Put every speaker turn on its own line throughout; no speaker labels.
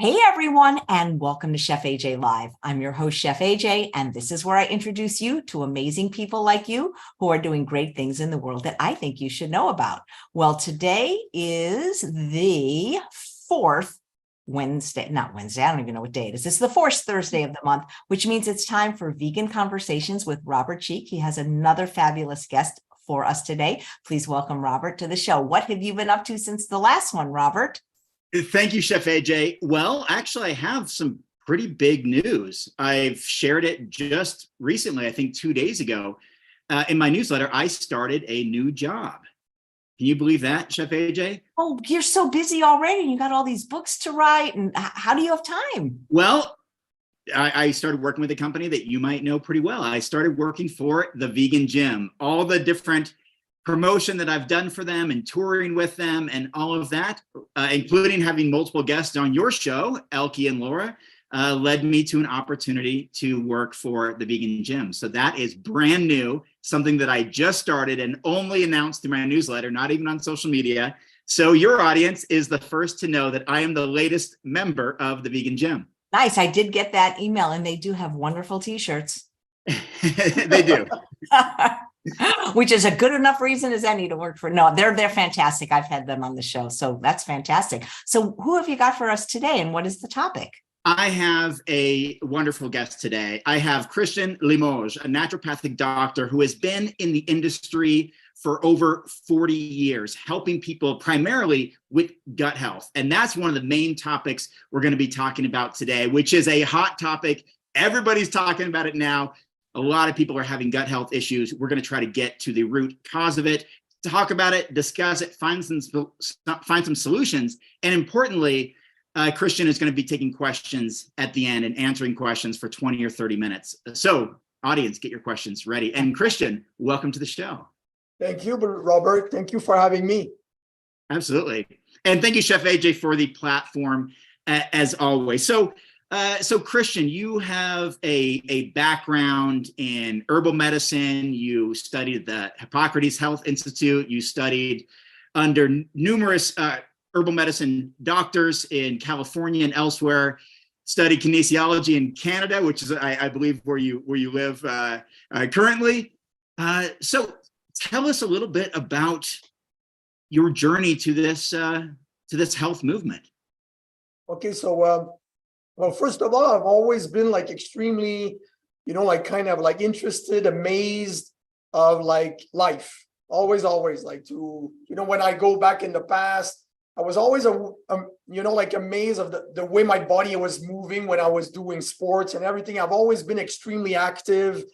Hey everyone, and welcome to Chef AJ Live. I'm your host, Chef AJ, and this is where I introduce you to amazing people like you who are doing great things in the world that I think you should know about. Well, today is the fourth Wednesday, not Wednesday, I don't even know what day it is. It's the fourth Thursday of the month, which means it's time for Vegan Conversations with Robert Cheek. He has another fabulous guest for us today. Please welcome Robert to the show. What have you been up to since the last one, Robert?
Thank you, Chef AJ. Well, actually, I have some pretty big news. I've shared it just recently, I think 2 days ago. In my newsletter, I started a new job. Can you believe that, Chef AJ?
Oh, you're so busy already. You got all these books to write. And how do you have time?
Well, I started working with a company that you might know pretty well. I started working for the Vegan Gym. All the different promotion that I've done for them and touring with them and all of that, including having multiple guests on your show, Elke and Laura, led me to an opportunity to work for the Vegan Gym. So that is brand new, something that I just started and only announced through my newsletter, not even on social media. So your audience is the first to know that I am the latest member of the Vegan Gym.
Nice. I did get that email, and they do have wonderful t-shirts.
They do.
Which is a good enough reason as any to work for. No, they're fantastic. I've had them on the show, so that's fantastic. So who have you got for us today, and what is the topic?
I have a wonderful guest today. I have Christian Limoges, a naturopathic doctor who has been in the industry for over 40 years, helping people primarily with gut health. And that's one of the main topics we're going to be talking about today, which is a hot topic. Everybody's talking about it now. A lot of people are having gut health issues. We're going to try to get to the root cause of it, talk about it, discuss it, find some solutions. And importantly, Christian is going to be taking questions at the end and answering questions for 20 or 30 minutes. So audience, get your questions ready. And Christian, welcome to the show.
Thank you, Robert. Thank you for having me.
Absolutely. And thank you, Chef AJ, for the platform as always. So Christian, you have a background in herbal medicine. You studied at the Hippocrates Health Institute. You studied under numerous herbal medicine doctors in California and elsewhere. Studied kinesiology in Canada, which is, I believe, where you live currently. So tell us a little bit about your journey to this health movement.
Okay, so well, first of all, I've always been like extremely, kind of like interested, amazed of like life. Always like to, when I go back in the past, I was always, like amazed of the way my body was moving when I was doing sports and everything. I've always been extremely active.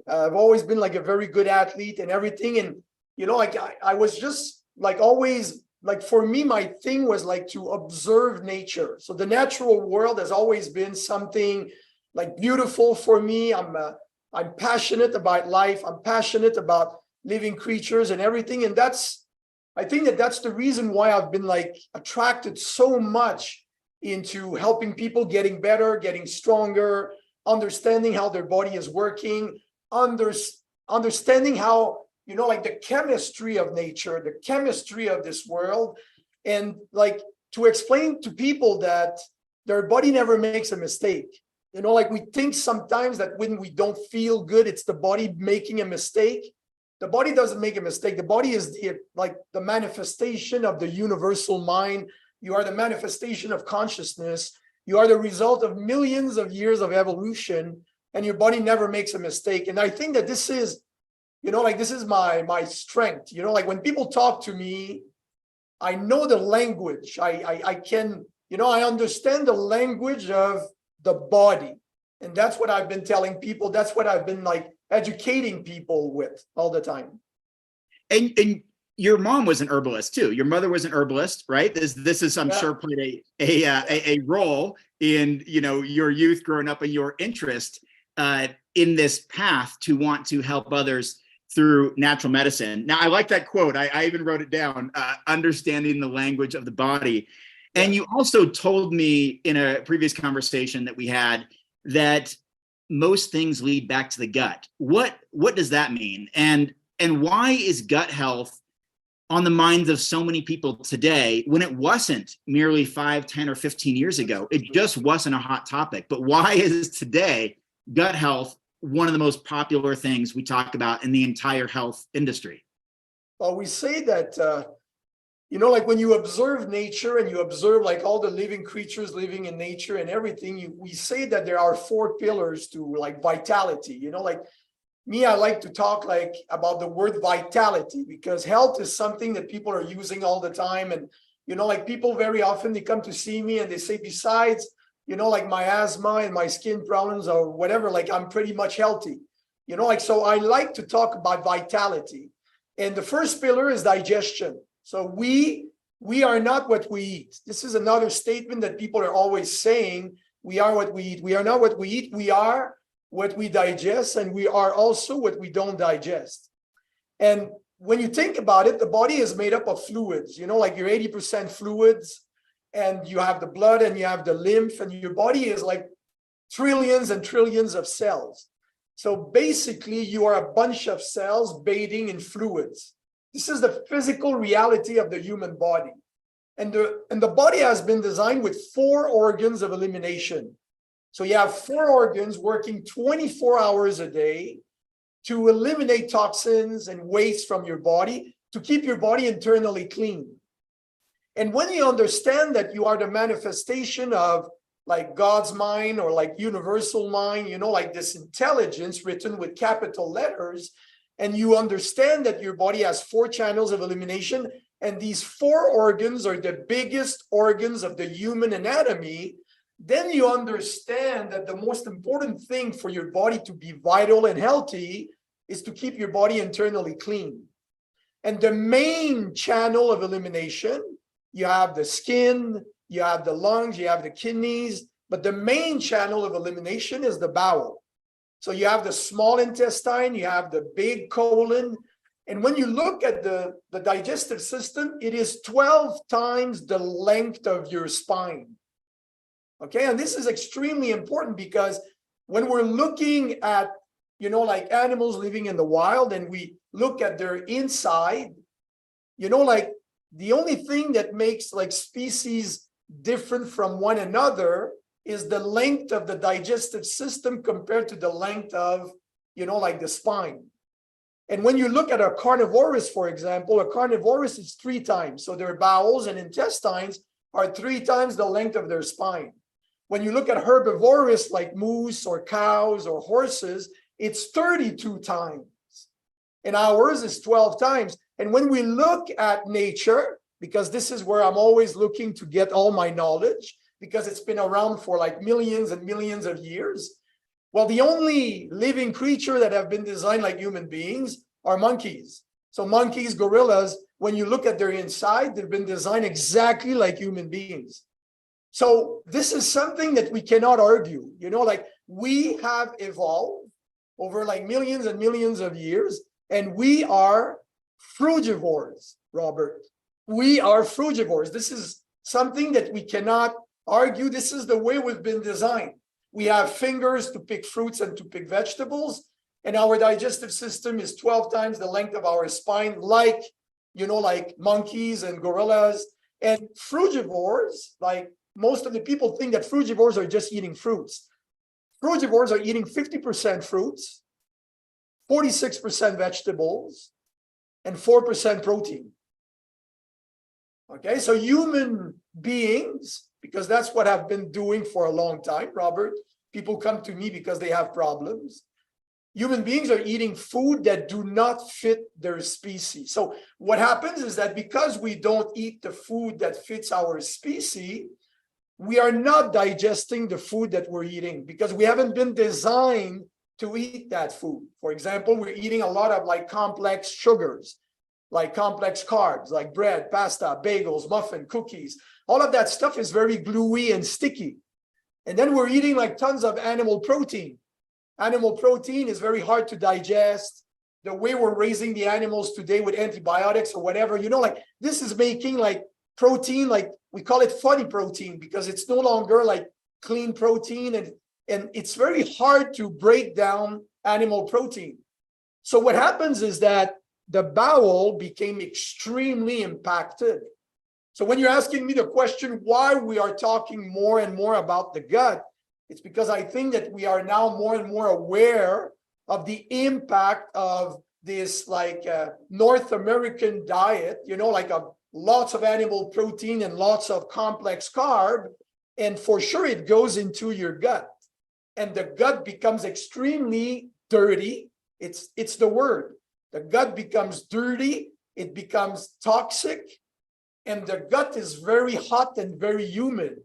I've always been like a very good athlete and everything. And, I was just like always, like for me, my thing was like to observe nature. So the natural world has always been something like beautiful for me. I'm passionate about life. I'm passionate about living creatures and everything. And I think that's the reason why I've been like attracted so much into helping people getting better, getting stronger, understanding how their body is working, understanding how, like the chemistry of nature, the chemistry of this world, and like to explain to people that their body never makes a mistake. Like we think sometimes that when we don't feel good, it's the body making a mistake. The body doesn't make a mistake. The body is the manifestation of the universal mind. You are the manifestation of consciousness. You are the result of millions of years of evolution, and your body never makes a mistake. And I think that this is, this is my strength. Like when people talk to me, I know the language. I can, I understand the language of the body. And that's what I've been telling people. That's what I've been like educating people with all the time.
And your mom was an herbalist too. Your mother was an herbalist, right? This is, I'm sure, played a role in, your youth growing up and your interest in this path to want to help others through natural medicine. Now, I like that quote. I even wrote it down, understanding the language of the body. And you also told me in a previous conversation that we had that most things lead back to the gut. What does that mean? And why is gut health on the minds of so many people today when it wasn't merely 5, 10, or 15 years ago. It just wasn't a hot topic. But why is today gut health one of the most popular things we talk about in the entire health industry?
Well, we say that, like when you observe nature and you observe like all the living creatures living in nature and everything, we say that there are 4 pillars to like vitality. Like me, I like to talk like about the word vitality, because health is something that people are using all the time. And, like people very often, they come to see me and they say, besides, like my asthma and my skin problems or whatever, like I'm pretty much healthy, so I like to talk about vitality. And the first pillar is digestion. So we are not what we eat. This is another statement that people are always saying. We are what we eat. We are not what we eat. We are what we digest, and we are also what we don't digest. And when you think about it, the body is made up of fluids, like you're 80% fluids, and you have the blood and you have the lymph, and your body is like trillions and trillions of cells. So basically you are a bunch of cells bathing in fluids. This is the physical reality of the human body. And the body has been designed with 4 organs of elimination. So you have 4 organs working 24 hours a day to eliminate toxins and waste from your body, to keep your body internally clean. And when you understand that you are the manifestation of like God's mind, or like universal mind, like this intelligence written with capital letters, and you understand that your body has 4 channels of elimination, and these 4 organs are the biggest organs of the human anatomy, then you understand that the most important thing for your body to be vital and healthy is to keep your body internally clean. And the main channel of elimination, you have the skin, you have the lungs, you have the kidneys, but the main channel of elimination is the bowel. So you have the small intestine, you have the big colon. And when you look at the digestive system, it is 12 times the length of your spine. Okay, and this is extremely important, because when we're looking at, like animals living in the wild, and we look at their inside, like the only thing that makes like species different from one another is the length of the digestive system compared to the length of, like the spine. And when you look at a carnivorous, for example, a carnivorous is 3 times. So their bowels and intestines are 3 times the length of their spine. When you look at herbivorous, like moose or cows or horses, it's 32 times. And ours is 12 times. And when we look at nature, because this is where I'm always looking to get all my knowledge, because it's been around for like millions and millions of years. Well, the only living creature that have been designed like human beings are monkeys. So monkeys, gorillas, when you look at their inside, they've been designed exactly like human beings. So this is something that we cannot argue, like we have evolved over like millions and millions of years, and we are frugivores, Robert. We are frugivores. This is something that we cannot argue. This is the way we've been designed. We have fingers to pick fruits and to pick vegetables, and our digestive system is 12 times the length of our spine, like, like monkeys and gorillas. And frugivores, like most of the people think that frugivores are just eating fruits. Frugivores are eating 50% fruits, 46% vegetables, and 4% protein. Okay, so human beings, because that's what I've been doing for a long time, Robert, people come to me because they have problems. Human beings are eating food that do not fit their species. So what happens is that because we don't eat the food that fits our species, we are not digesting the food that we're eating, because we haven't been designed to eat that food. For example, we're eating a lot of like complex sugars, like complex carbs, like bread, pasta, bagels, muffin, cookies. All of that stuff is very gluey and sticky. And then we're eating like tons of animal protein. Animal protein is very hard to digest. The way we're raising the animals today with antibiotics or whatever, like this is making like protein, like we call it funny protein, because it's no longer like clean protein, and it's very hard to break down animal protein. So what happens is that the bowel became extremely impacted. So when you're asking me the question why we are talking more and more about the gut, it's because I think that we are now more and more aware of the impact of this North American diet, like lots of animal protein and lots of complex carb. And for sure, it goes into your gut. And the gut becomes extremely dirty. It's the word. The gut becomes dirty. It becomes toxic. And the gut is very hot and very humid.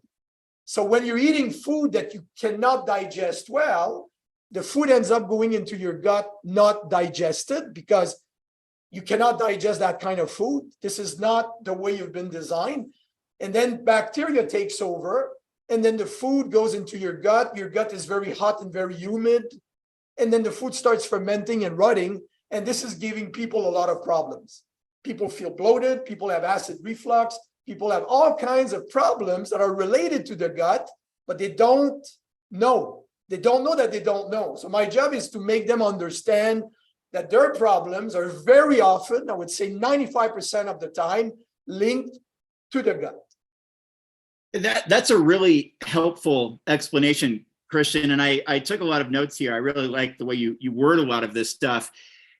So when you're eating food that you cannot digest well, the food ends up going into your gut not digested because you cannot digest that kind of food. This is not the way you've been designed. And then bacteria takes over, and then the food goes into your gut. Your gut is very hot and very humid. And then the food starts fermenting and rotting. And this is giving people a lot of problems. People feel bloated. People have acid reflux. People have all kinds of problems that are related to the gut, but they don't know. They don't know that they don't know. So my job is to make them understand that their problems are very often, I would say 95% of the time, linked to the gut.
That's a really helpful explanation, Christian. And I took a lot of notes here. I really like the way you word a lot of this stuff.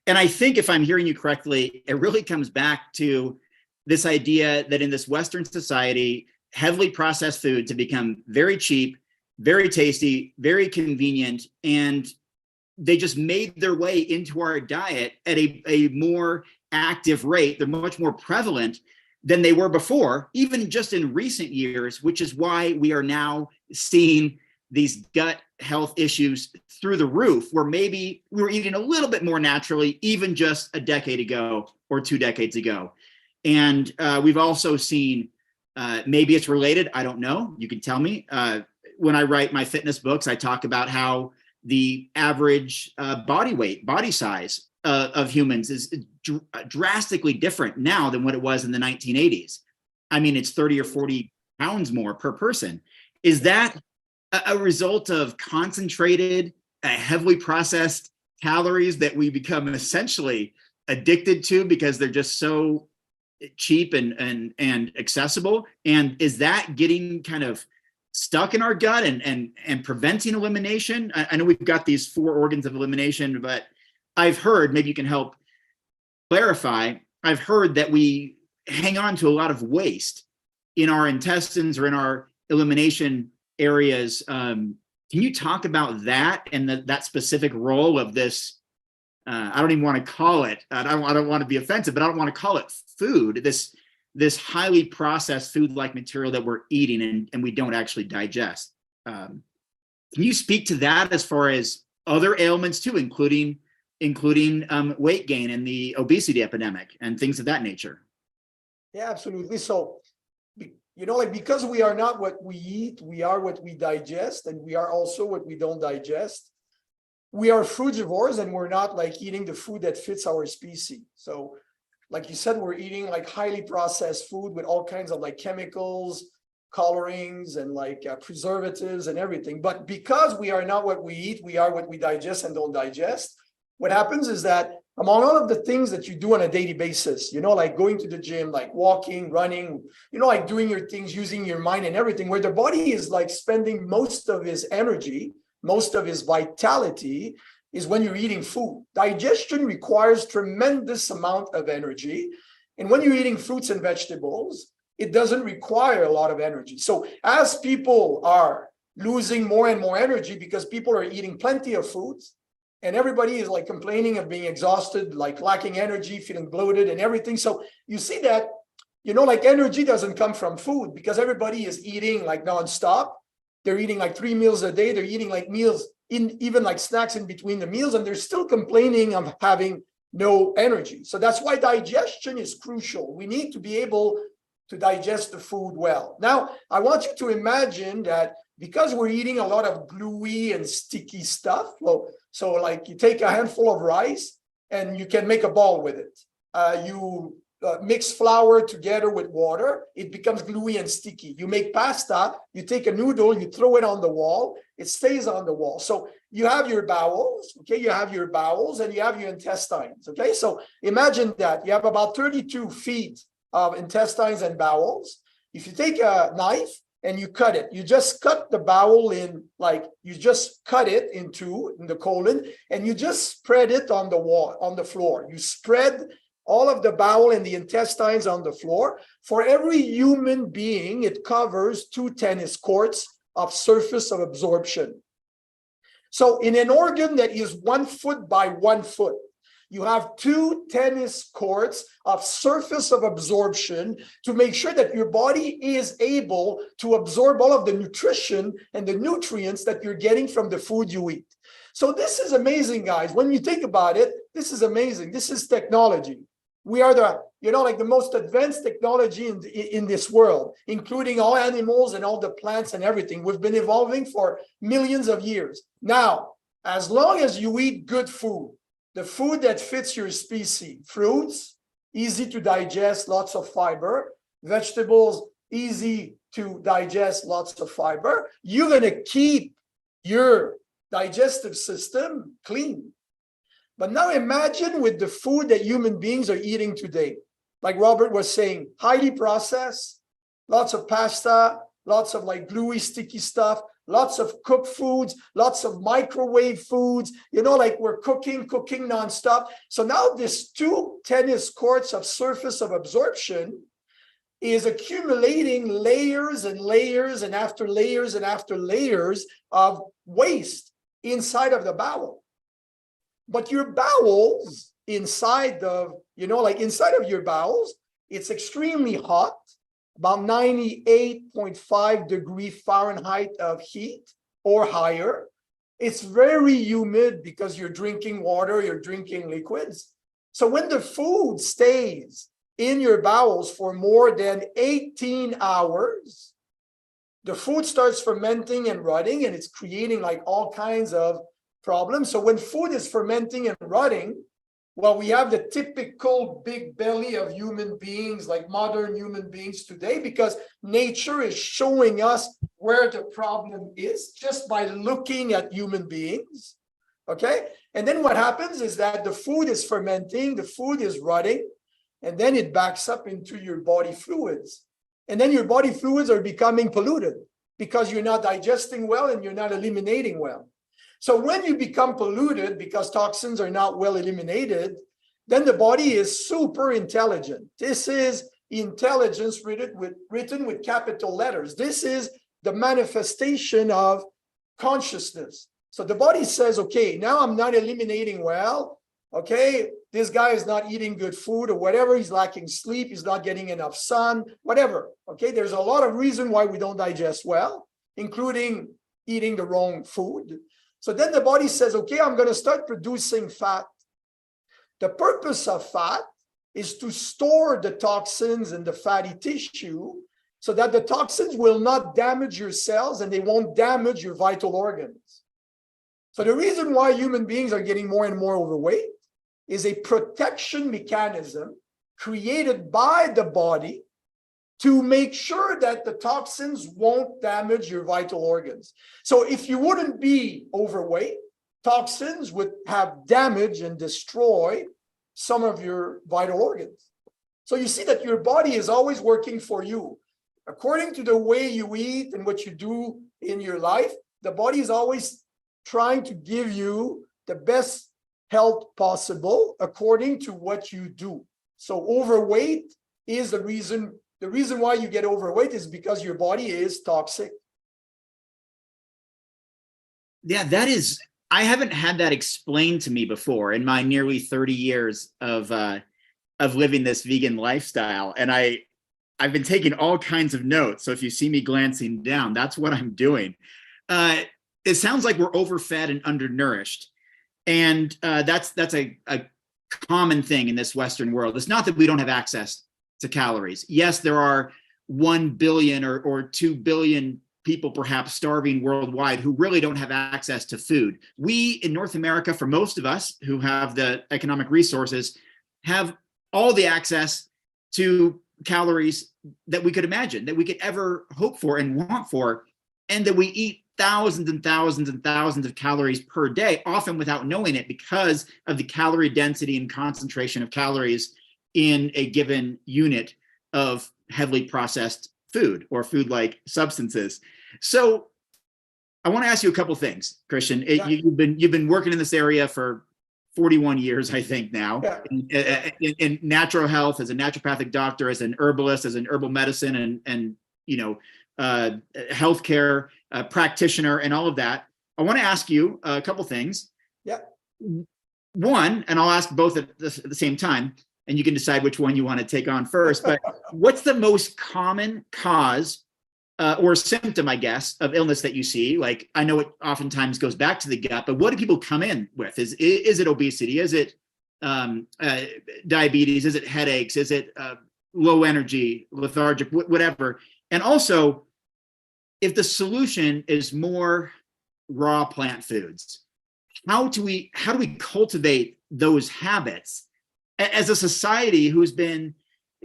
And I think if I'm hearing you correctly, it really comes back to this idea that in this Western society, heavily processed foods have become very cheap, very tasty, very convenient, and they just made their way into our diet at a more active rate. They're much more prevalent than they were before, even just in recent years, which is why we are now seeing these gut health issues through the roof, where maybe we were eating a little bit more naturally, even just a decade ago or 2 decades ago. And we've also seen, maybe it's related, I don't know, you can tell me. When I write my fitness books, I talk about how the average body weight, body size of humans is drastically different now than what it was in the 1980s. I mean, it's 30 or 40 pounds more per person. Is that a result of concentrated, heavily processed calories that we become essentially addicted to because they're just so cheap and accessible? And is that getting kind of stuck in our gut and preventing elimination? I know we've got these 4 organs of elimination, but I've heard, maybe you can help clarify, I've heard that we hang on to a lot of waste in our intestines or in our elimination areas. Can you talk about that and that specific role of this? I don't even want to call it, I don't want to be offensive, but I don't want to call it food, this highly processed food-like material that we're eating and we don't actually digest. Can you speak to that as far as other ailments too, including weight gain and the obesity epidemic and things of that nature?
Yeah, absolutely. So, because we are not what we eat, we are what we digest, and we are also what we don't digest. We are frugivores, and we're not eating the food that fits our species. So, like you said, we're eating highly processed food with all kinds of chemicals, colorings, and preservatives and everything. But because we are not what we eat, we are what we digest and don't digest. What happens is that among all of the things that you do on a daily basis, like going to the gym, like walking, running, like doing your things, using your mind and everything, where the body is spending most of his energy, most of his vitality, is when you're eating food. Digestion requires tremendous amount of energy. And when you're eating fruits and vegetables, it doesn't require a lot of energy. So as people are losing more and more energy because people are eating plenty of foods, and everybody is complaining of being exhausted, lacking energy, feeling bloated and everything. So you see that, energy doesn't come from food because everybody is eating nonstop. They're eating 3 meals a day. They're eating meals even snacks in between the meals, and they're still complaining of having no energy. So that's why digestion is crucial. We need to be able to digest the food well. Now, I want you to imagine that because we're eating a lot of gluey and sticky stuff, so you take a handful of rice and you can make a ball with it. You mix flour together with water, it becomes gluey and sticky. You make pasta, you take a noodle, you throw it on the wall, it stays on the wall. So you have your bowels, okay? You have your bowels and you have your intestines, okay? So imagine that you have about 32 feet of intestines and bowels. If you take a knife and you cut it, you just cut the bowel in, like you just cut it in the colon, and you just spread it on the wall, on the floor. You spread all of the bowel and the intestines on the floor. For every human being, it covers 2 tennis courts of surface of absorption. So in an organ that is 1 foot by 1 foot, you have 2 tennis courts of surface of absorption to make sure that your body is able to absorb all of the nutrition and the nutrients that you're getting from the food you eat. So this is amazing, guys. When you think about it, this is amazing. This is technology. We are the, like the most advanced technology in this world, including all animals and all the plants and everything. We've been evolving for millions of years. Now, as long as you eat good food, the food that fits your species, fruits, easy to digest, lots of fiber, vegetables, easy to digest, lots of fiber, you're going to keep your digestive system clean. But now imagine with the food that human beings are eating today, like Robert was saying, highly processed, lots of pasta, lots of like gluey, sticky stuff, lots of cooked foods, lots of microwave foods, like we're cooking nonstop. So now this 2 tennis courts of surface of absorption is accumulating layers and layers and after layers and after layers of waste inside of the bowel. But your bowels inside of, inside of your bowels, it's extremely hot, about 98.5 degrees Fahrenheit of heat or higher. It's very humid because you're drinking water, you're drinking liquids. So when the food stays in your bowels for more than 18 hours, the food starts fermenting and rotting, and it's creating like all kinds of problems. So when food is fermenting and rotting, well, we have the typical big belly of human beings, like modern human beings today, because nature is showing us where the problem is just by looking at human beings. Okay. And then what happens is that the food is fermenting, the food is rotting, and then it backs up into your body fluids. And then your body fluids are becoming polluted because you're not digesting well and you're not eliminating well. So when you become polluted because toxins are not well eliminated, then the body is super intelligent. This is intelligence written with capital letters. This is the manifestation of consciousness. So the body says, okay, now I'm not eliminating well. Okay, this guy is not eating good food or whatever. He's lacking sleep. He's not getting enough sun, whatever. Okay, there's a lot of reason why we don't digest well, including eating the wrong food. So then the body says, okay, I'm going to start producing fat. The purpose of fat is to store the toxins in the fatty tissue so that the toxins will not damage your cells and they won't damage your vital organs. So the reason why human beings are getting more and more overweight is a protection mechanism created by the body to make sure that the toxins won't damage your vital organs. So if you wouldn't be overweight, toxins would have damage and destroy some of your vital organs. So you see that your body is always working for you. According to the way you eat and what you do in your life, the body is always trying to give you the best health possible according to what you do. So overweight is the reason why you get overweight is because your body is toxic.
Yeah, I haven't had that explained to me before in my nearly 30 years of living this vegan lifestyle. And I've been taking all kinds of notes. So if you see me glancing down, that's what I'm doing. It sounds like we're overfed and undernourished. And that's a common thing in this Western world. It's not that we don't have access to calories. Yes, there are 1 billion or 2 billion people perhaps starving worldwide who really don't have access to food. We in North America, for most of us who have the economic resources, have all the access to calories that we could imagine, that we could ever hope for and want for, and that we eat thousands and thousands and thousands of calories per day, often without knowing it, because of the calorie density and concentration of calories in a given unit of heavily processed food or food-like substances. So I want to ask you a couple things, Christian. You've been working in this area for 41 years, I think now, in natural health, as a naturopathic doctor, as an herbalist, as an herbal medicine, and healthcare practitioner, and all of that. I want to ask you a couple things.
Yeah.
One, and I'll ask both at the same time, and you can decide which one you want to take on first. But what's the most common cause or symptom, I guess, of illness that you see? Like, I know it oftentimes goes back to the gut, but what do people come in with? Is it obesity? Is it diabetes? Is it headaches? Is it low energy, lethargic, whatever? And also, if the solution is more raw plant foods, how do we cultivate those habits as a society who's been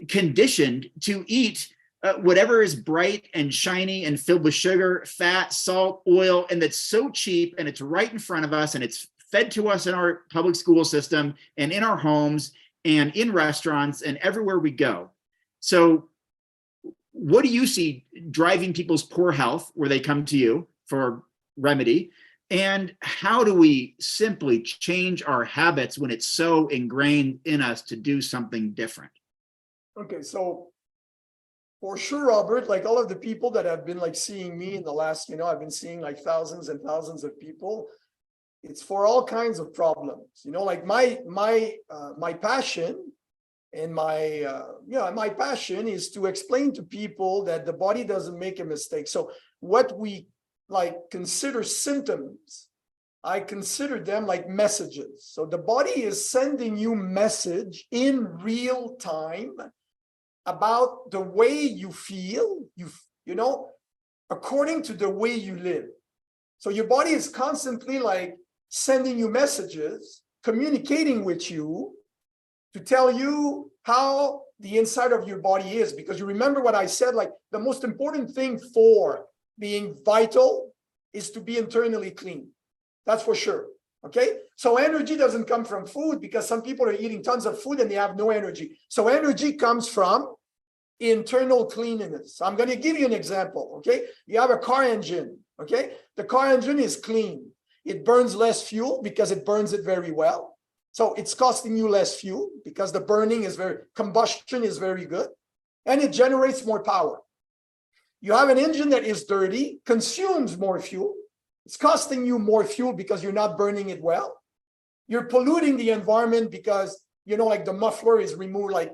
conditioned to eat whatever is bright and shiny and filled with sugar, fat, salt, oil, and that's so cheap, and it's right in front of us, and it's fed to us in our public school system and in our homes and in restaurants and everywhere we go. So what do you see driving people's poor health where they come to you for remedy? And how do we simply change our habits when it's so ingrained in us to do something different?
Okay, so for sure, Robert, like all of the people that have been like seeing me in the last, I've been seeing like thousands and thousands of people. It's for all kinds of problems, like my passion and my passion is to explain to people that the body doesn't make a mistake. So what we like consider symptoms, I consider them like messages. So the body is sending you message in real time about the way you feel, according to the way you live. So your body is constantly like sending you messages, communicating with you to tell you how the inside of your body is. Because you remember what I said, like the most important thing for being vital is to be internally clean. That's for sure. Okay. So energy doesn't come from food, because some people are eating tons of food and they have no energy. So energy comes from internal cleanliness. I'm going to give you an example. Okay. You have a car engine. Okay. The car engine is clean. It burns less fuel because it burns it very well. So it's costing you less fuel because the combustion is very good, and it generates more power. You have an engine that is dirty, consumes more fuel. It's costing you more fuel because you're not burning it well. You're polluting the environment because, like the muffler is removed, like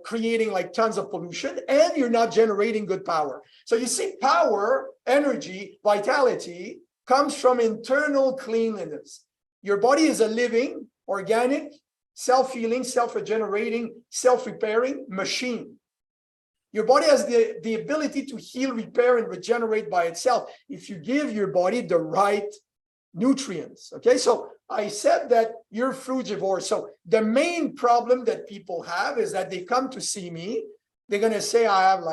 creating like tons of pollution, and you're not generating good power. So you see, power, energy, vitality comes from internal cleanliness. Your body is a living, organic, self-healing, self-regenerating, self-repairing machine. Your body has the ability to heal, repair, and regenerate by itself if you give your body the right nutrients. Okay, so I said that you're frugivore. So the main problem that people have is that they come to see me. They're going to say, I have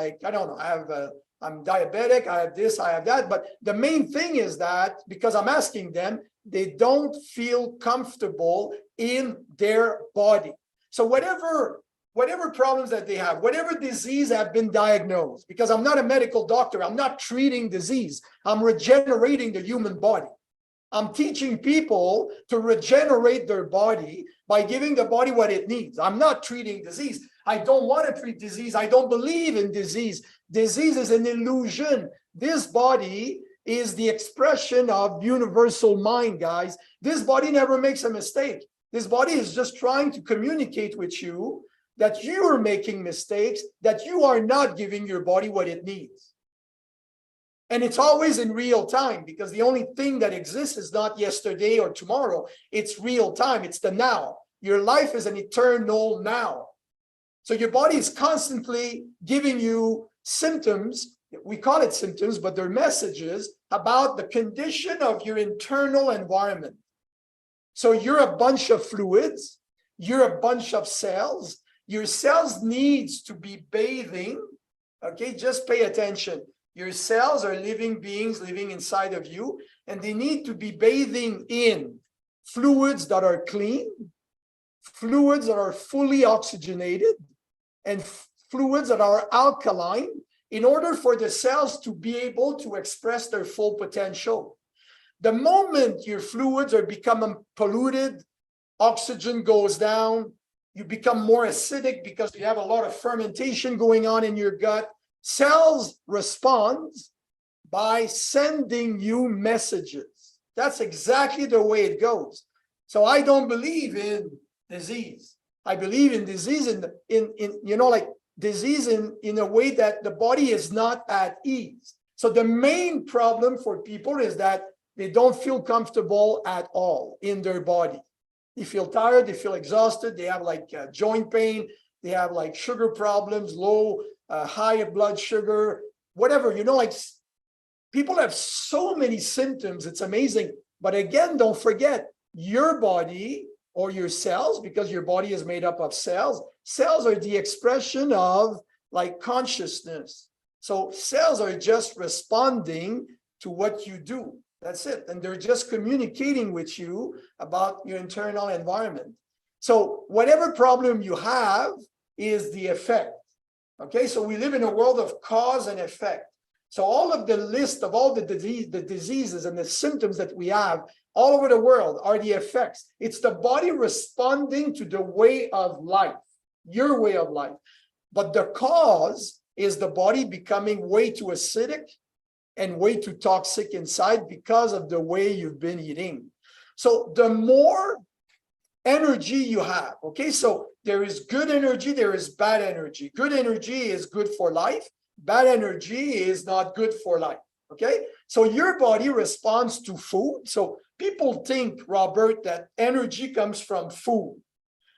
I'm diabetic, I have this, I have that. But the main thing is that because I'm asking them, they don't feel comfortable in their body. So whatever problems that they have, whatever disease have been diagnosed, because I'm not a medical doctor, I'm not treating disease, I'm regenerating the human body. I'm teaching people to regenerate their body by giving the body what it needs. I'm not treating disease. I don't want to treat disease. I don't believe in disease. Disease is an illusion. This body is the expression of universal mind, guys. This body never makes a mistake. This body is just trying to communicate with you that you are making mistakes, that you are not giving your body what it needs. And it's always in real time, because the only thing that exists is not yesterday or tomorrow. It's real time. It's the now. Your life is an eternal now. So your body is constantly giving you symptoms. We call it symptoms, but they're messages about the condition of your internal environment. So you're a bunch of fluids. You're a bunch of cells. your cells needs to be bathing. Okay, just pay attention. Your cells are living beings living inside of you, and they need to be bathing in fluids that are clean, fluids that are fully oxygenated, and fluids that are alkaline in order for the cells to be able to express their full potential. The moment your fluids are becoming polluted, oxygen goes down, you become more acidic because you have a lot of fermentation going on in your gut. Cells respond by sending you messages. That's exactly the way it goes. So I don't believe in disease. I believe in disease disease in a way that the body is not at ease. So the main problem for people is that they don't feel comfortable at all in their body. They feel tired, they feel exhausted, they have like joint pain, they have like sugar problems, low, high blood sugar, whatever, people have so many symptoms, it's amazing. But again, don't forget, your body or your cells, because your body is made up of cells, cells are the expression of like consciousness. So cells are just responding to what you do. That's it. And they're just communicating with you about your internal environment. So whatever problem you have is the effect. Okay, so we live in a world of cause and effect. So all of the list of all the diseases and the symptoms that we have all over the world are the effects. It's the body responding to the way of life, your way of life. But the cause is the body becoming way too acidic and way too toxic inside because of the way you've been eating. So the more energy you have, okay, so there is good energy, there is bad energy. Good energy is good for life. Bad energy is not good for life, okay? So your body responds to food. So people think, Robert, that energy comes from food.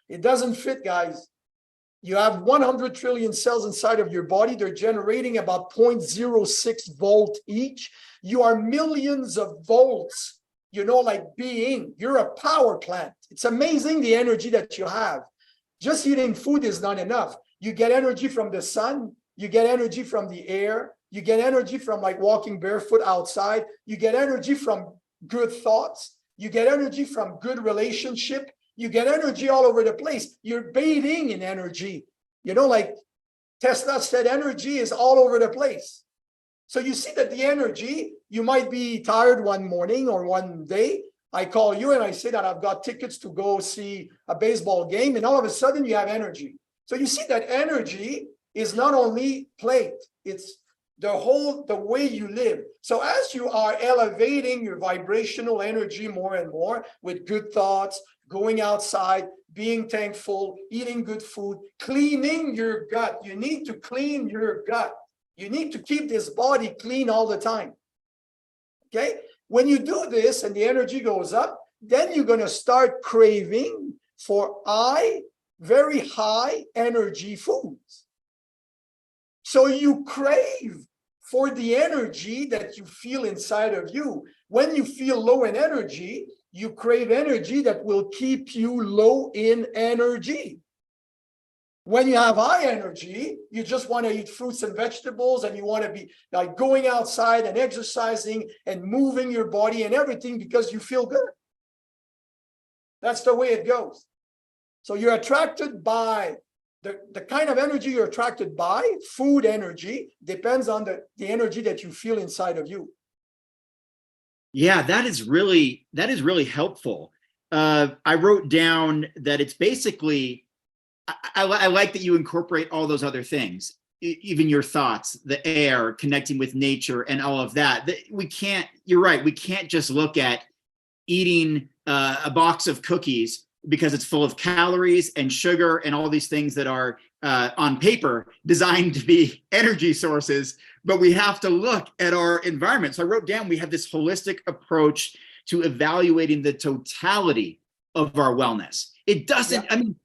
It doesn't fit, guys. You have 100 trillion cells inside of your body. They're generating about 0.06 volt each. You are millions of volts, like being. You're a power plant. It's amazing the energy that you have. Just eating food is not enough. You get energy from the sun. You get energy from the air. You get energy from like walking barefoot outside. You get energy from good thoughts. You get energy from good relationship. You get energy all over the place. You're bathing in energy. Like Tesla said, energy is all over the place. So you see that the energy, you might be tired one morning or one day. I call you and I say that I've got tickets to go see a baseball game, and all of a sudden you have energy. So you see that energy is not only plate, it's the way you live. So as you are elevating your vibrational energy more and more with good thoughts, going outside, being thankful, eating good food, cleaning your gut. You need to clean your gut. You need to keep this body clean all the time. Okay? When you do this and the energy goes up, then you're going to start craving for very high energy foods. So you crave for the energy that you feel inside of you. When you feel low in energy, you crave energy that will keep you low in energy. When you have high energy, you just want to eat fruits and vegetables, and you want to be like going outside and exercising and moving your body and everything because you feel good. That's the way it goes. So you're attracted by the kind of energy you're attracted by. Food energy depends on the energy that you feel inside of you.
Yeah, that is really helpful. I wrote down that it's basically, I like that you incorporate all those other things, even your thoughts, the air, connecting with nature and all of that. You're right, we can't just look at eating a box of cookies because it's full of calories and sugar and all these things that are on paper designed to be energy sources, but we have to look at our environment. So I wrote down, we have this holistic approach to evaluating the totality of our wellness. It doesn't, I mean,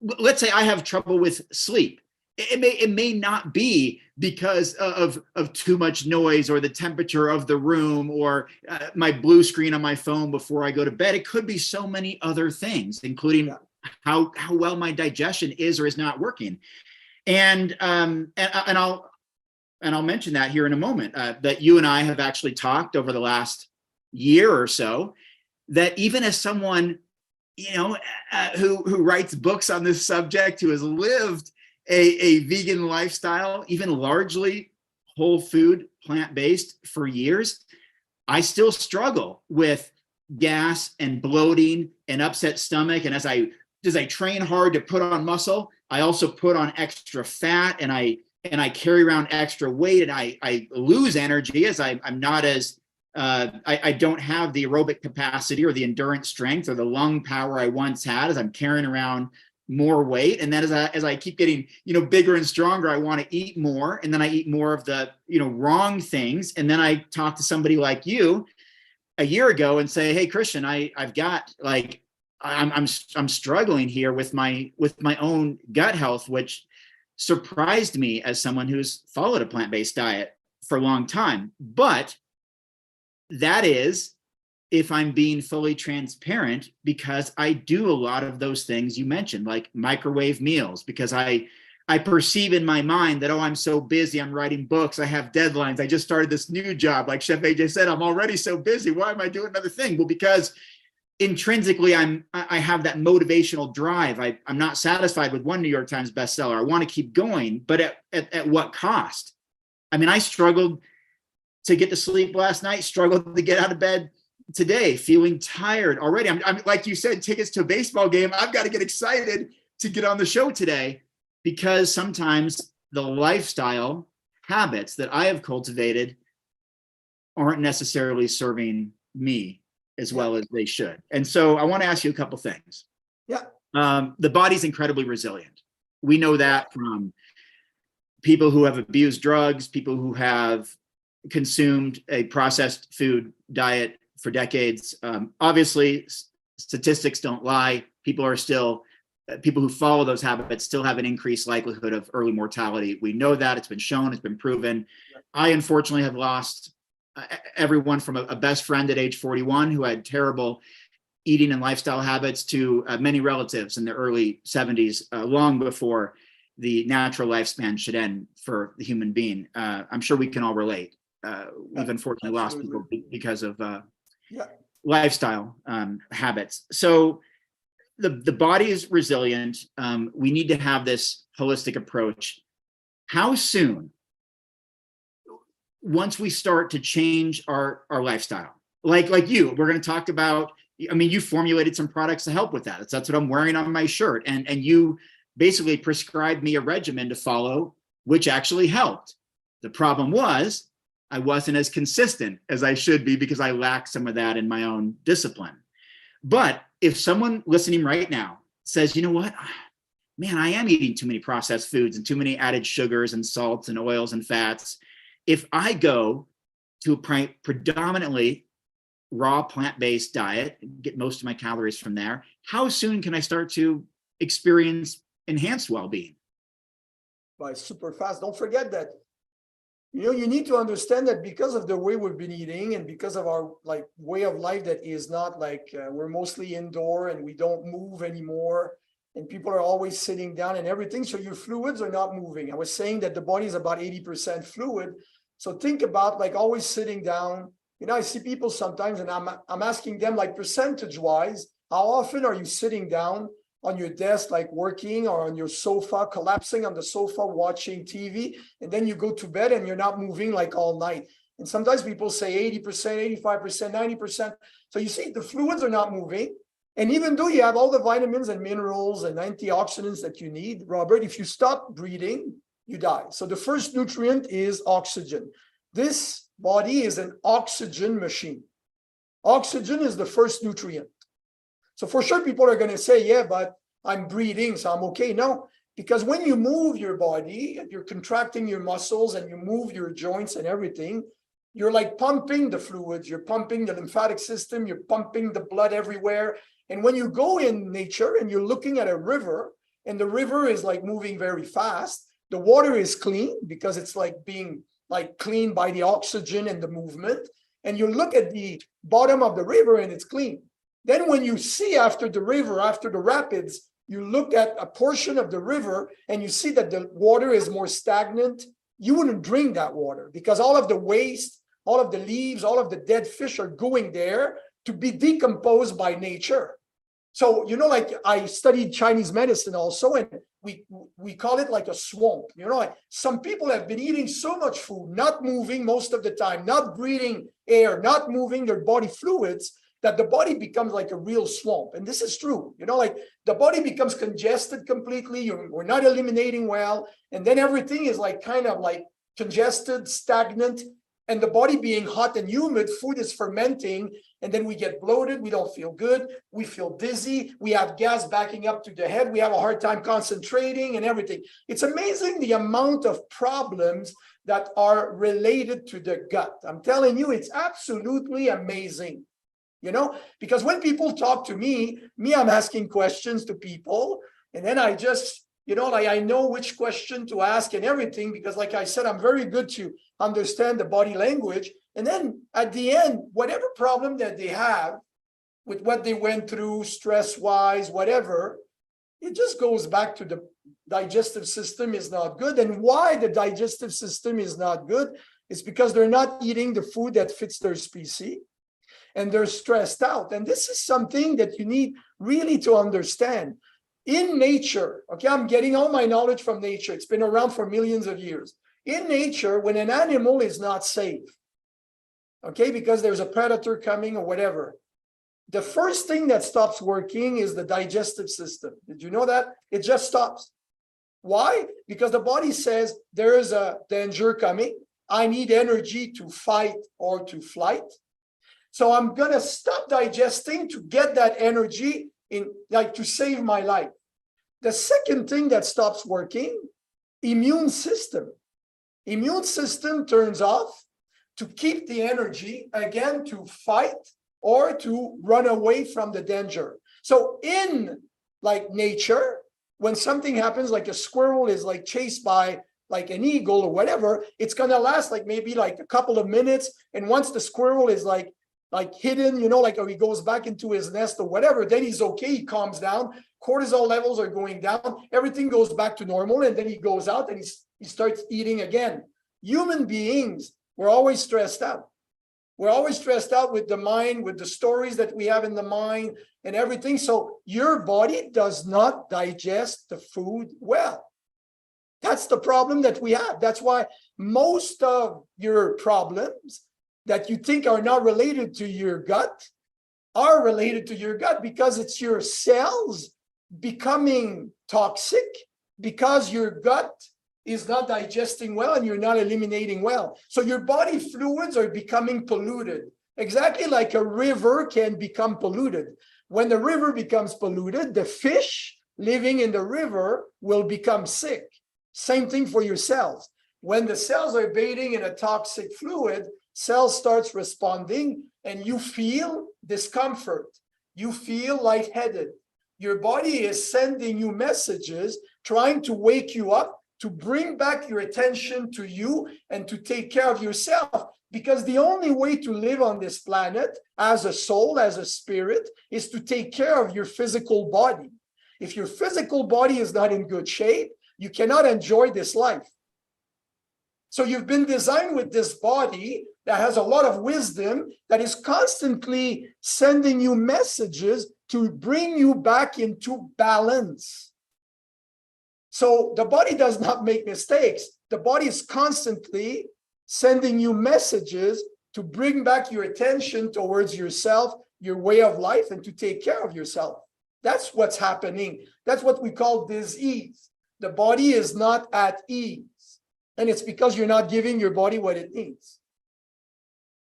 let's say I have trouble with sleep. It may not be because of too much noise or the temperature of the room or my blue screen on my phone before I go to bed. It could be so many other things, including how well my digestion is or is not working. And I'll mention that here in a moment, that you and I have actually talked over the last year or so, that even as someone, who writes books on this subject, who has lived a vegan lifestyle, even largely whole food, plant-based for years, I still struggle with gas and bloating and upset stomach. And as I train hard to put on muscle, I also put on extra fat, and I carry around extra weight, and I lose energy as I'm not as I don't have the aerobic capacity or the endurance strength or the lung power I once had, as I'm carrying around more weight. And then as I keep getting, bigger and stronger, I want to eat more. And then I eat more of the, wrong things. And then I talk to somebody like you a year ago and say, hey, Christian, I've got like, I'm struggling here with my own gut health, which surprised me as someone who's followed a plant-based diet for a long time. But that is, if I'm being fully transparent, because I do a lot of those things you mentioned, like microwave meals, because I perceive in my mind that, oh, I'm so busy, I'm writing books, I have deadlines, I just started this new job. Like Chef AJ said, I'm already so busy. Why am I doing another thing? Well, because intrinsically I have that motivational drive. I'm not satisfied with one New York Times bestseller. I want to keep going, but at what cost? I mean, I struggled to get to sleep last night, struggled to get out of bed today, feeling tired already. I'm like you said, tickets to a baseball game. I've got to get excited to get on the show today, because sometimes the lifestyle habits that I have cultivated aren't necessarily serving me as well as they should. And so I want to ask you a couple things.
Yeah.
The body's incredibly resilient. We know that from people who have abused drugs, people who have consumed a processed food diet for decades. Obviously, statistics don't lie. People who follow those habits still have an increased likelihood of early mortality. We know that. It's been shown, it's been proven. I unfortunately have lost everyone from a best friend at age 41 who had terrible eating and lifestyle habits to many relatives in the early 70s, long before the natural lifespan should end for the human being. I'm sure we can all relate. We've unfortunately lost people because of lifestyle habits. So the body is resilient. We need to have this holistic approach. How soon, once we start to change our lifestyle, like you, we're going to talk about, I mean, you formulated some products to help with that. That's what I'm wearing on my shirt. And you basically prescribed me a regimen to follow, which actually helped. The problem was I wasn't as consistent as I should be because I lacked some of that in my own discipline. But if someone listening right now says, you know what, man, I am eating too many processed foods and too many added sugars and salts and oils and fats. If I go to a predominantly raw plant-based diet, get most of my calories from there, how soon can I start to experience enhanced well-being?
By super fast. Don't forget that, you need to understand that because of the way we've been eating and because of our way of life that is not we're mostly indoor and we don't move anymore, and people are always sitting down and everything. So your fluids are not moving. I was saying that the body is about 80% fluid. So think about always sitting down. I see people sometimes and I'm asking them percentage wise, how often are you sitting down on your desk, working, or on your sofa, collapsing on the sofa, watching TV, and then you go to bed and you're not moving all night. And sometimes people say 80%, 85%, 90%. So you see the fluids are not moving. And even though you have all the vitamins and minerals and antioxidants that you need, Robert, if you stop breathing, you die. So the first nutrient is oxygen. This body is an oxygen machine. Oxygen is the first nutrient. So for sure, people are going to say, yeah, but I'm breathing, so I'm okay. No, because when you move your body and you're contracting your muscles and you move your joints and everything, you're pumping the fluids, you're pumping the lymphatic system, you're pumping the blood everywhere. And when you go in nature and you're looking at a river and the river is moving very fast, the water is clean because it's being cleaned by the oxygen and the movement. And you look at the bottom of the river and it's clean. Then when you see after the river, after the rapids, you look at a portion of the river and you see that the water is more stagnant, you wouldn't drink that water because all of the waste, all of the leaves, all of the dead fish are going there to be decomposed by nature. So, you know, like I studied Chinese medicine also, and we call it like a swamp. You know, like some people have been eating so much food, not moving most of the time, not breathing air, not moving their body fluids, that the body becomes like a real swamp. And this is true. You know, like the body becomes congested completely. We're not eliminating well. And then everything is like kind of like congested, stagnant. And the body being hot and humid, food is fermenting, and then we get bloated, we don't feel good, we feel dizzy, we have gas backing up to the head, we have a hard time concentrating and everything. It's amazing the amount of problems that are related to the gut. I'm telling you, it's absolutely amazing. You know, because when people talk to me, I'm asking questions to people, and then I just, you know, like I know which question to ask and everything, because like I said, I'm very good to understand the body language. And then at the end, whatever problem that they have with what they went through, stress-wise, whatever, it just goes back to the digestive system is not good. And why the digestive system is not good is because they're not eating the food that fits their species, and they're stressed out. And this is something that you need really to understand. In nature, okay, I'm getting all my knowledge from nature. It's been around for millions of years. In nature, when an animal is not safe, okay, because there's a predator coming or whatever, the first thing that stops working is the digestive system. Did you know that? It just stops. Why? Because the body says there is a danger coming. I need energy to fight or to flight. So I'm going to stop digesting to get that energy in, like, to save my life. The second thing that stops working, immune system. Immune system turns off to keep the energy, again, to fight or to run away from the danger. So in like nature, when something happens, like a squirrel is like chased by like an eagle or whatever, it's going to last like maybe like a couple of minutes. And once the squirrel is like hidden, you know, like, or he goes back into his nest or whatever, then he's okay, he calms down, cortisol levels are going down, everything goes back to normal, and then he goes out and he starts eating again. Human beings, we're always stressed out. We're always stressed out with the mind, with the stories that we have in the mind and everything. So your body does not digest the food well. That's the problem that we have. That's why most of your problems that you think are not related to your gut are related to your gut, because it's your cells becoming toxic because your gut is not digesting well and you're not eliminating well. So your body fluids are becoming polluted, exactly like a river can become polluted. When the river becomes polluted, the fish living in the river will become sick. Same thing for your cells. When the cells are bathing in a toxic fluid, cells starts responding and you feel discomfort. You feel lightheaded. Your body is sending you messages, trying to wake you up, to bring back your attention to you and to take care of yourself. Because the only way to live on this planet as a soul, as a spirit, is to take care of your physical body. If your physical body is not in good shape, you cannot enjoy this life. So you've been designed with this body that has a lot of wisdom, that is constantly sending you messages to bring you back into balance. So the body does not make mistakes. The body is constantly sending you messages to bring back your attention towards yourself, your way of life, and to take care of yourself. That's what's happening. That's what we call disease. The body is not at ease. And it's because you're not giving your body what it needs.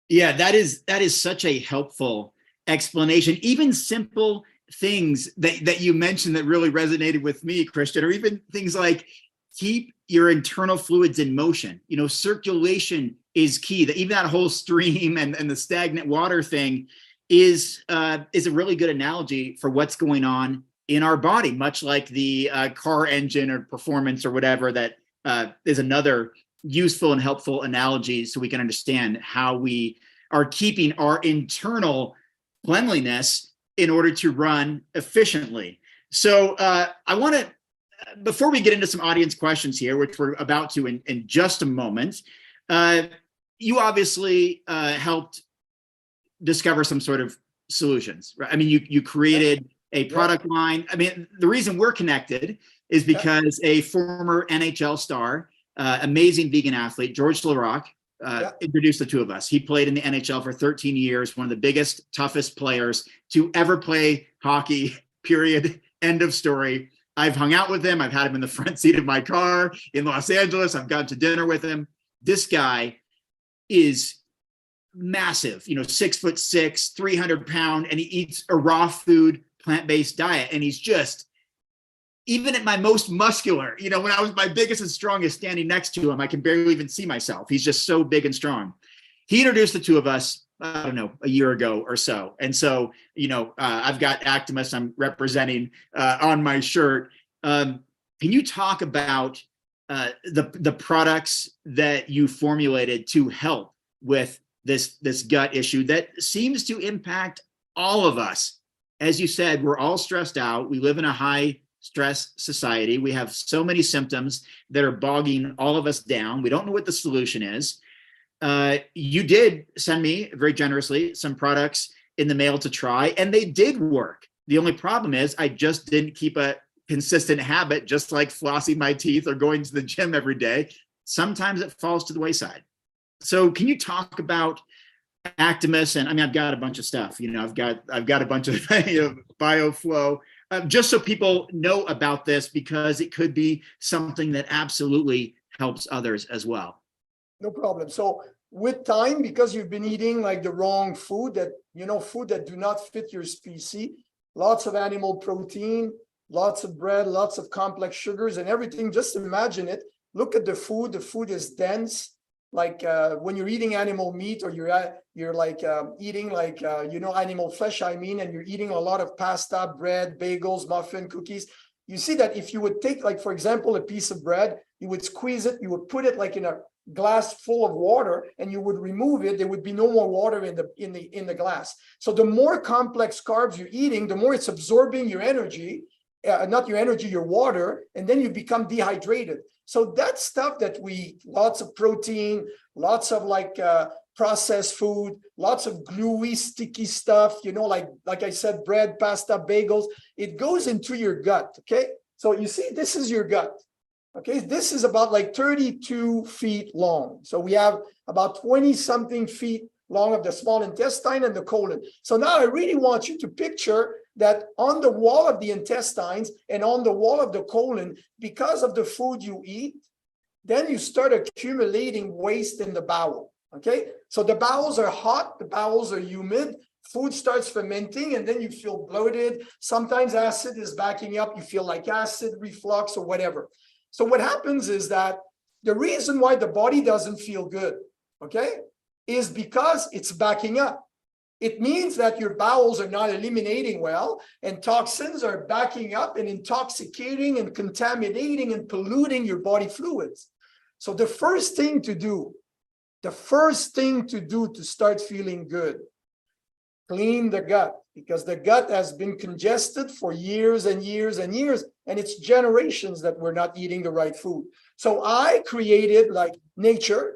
Yeah, that is such a helpful explanation. Even simple things that you mentioned that really resonated with me, Christian, or even things like keep your internal fluids in motion. You know, circulation is key. That even that whole stream and the stagnant water thing is a really good analogy for what's going on in our body, much like the car engine or performance or whatever. That is another useful and helpful analogy, so we can understand how we are keeping our internal cleanliness in order to run efficiently. So I want to, before we get into some audience questions here, which we're about to in just a moment, you obviously helped discover some sort of solutions, right? I mean, you created a product line. I mean, the reason we're connected is because a former NHL star, amazing vegan athlete, George Laraque, introduced the two of us. He played in the NHL for 13 years, one of the biggest, toughest players to ever play hockey, period, end of story. I've hung out with him. I've had him in the front seat of my car in Los Angeles. I've gone to dinner with him. This guy is massive, 6'6", 300 pound, and he eats a raw food, plant-based diet. And he's just, even at my most muscular, when I was my biggest and strongest standing next to him, I can barely even see myself. He's just so big and strong. He introduced the two of us, I don't know, a year ago or so. And so, I've got Actimus I'm representing on my shirt. Can you talk about the products that you formulated to help with this gut issue that seems to impact all of us? As you said, we're all stressed out. We live in a high stress society. We have so many symptoms that are bogging all of us down. We don't know what the solution is. You did send me very generously some products in the mail to try, and they did work. The only problem is I just didn't keep a consistent habit, just like flossing my teeth or going to the gym every day. Sometimes it falls to the wayside. So can you talk about Actimus? And I mean, I've got a bunch of stuff, I've got a bunch of Bioflow, just so people know about this, because it could be something that absolutely helps others as well.
No problem. So with time, because you've been eating like the wrong food food that do not fit your species, lots of animal protein, lots of bread, lots of complex sugars and everything, just imagine it. Look at the food. The food is dense. Like when you're eating animal meat, or you're like eating like animal flesh, and you're eating a lot of pasta, bread, bagels, muffin, cookies. You see that if you would take, like, for example, a piece of bread, you would squeeze it, you would put it like in a glass full of water, and you would remove it, there would be no more water in the glass. So the more complex carbs you're eating, the more it's absorbing your energy, not your energy, your water, and then you become dehydrated. So that stuff that lots of protein, lots of processed food, lots of gluey, sticky stuff, like I said, bread, pasta, bagels, it goes into your gut, okay? So you see, this is your gut, okay? This is about like 32 feet long. So we have about 20-something feet long of the small intestine and the colon. So now I really want you to picture that on the wall of the intestines and on the wall of the colon, because of the food you eat, then you start accumulating waste in the bowel, okay? So the bowels are hot, the bowels are humid, food starts fermenting, and then you feel bloated. Sometimes acid is backing up. You feel like acid reflux or whatever. So what happens is that the reason why the body doesn't feel good, okay, is because it's backing up. It means that your bowels are not eliminating well, and toxins are backing up and intoxicating and contaminating and polluting your body fluids. So the first thing to do to start feeling good, clean the gut, because the gut has been congested for years and years and years, and it's generations that we're not eating the right food. So I created nature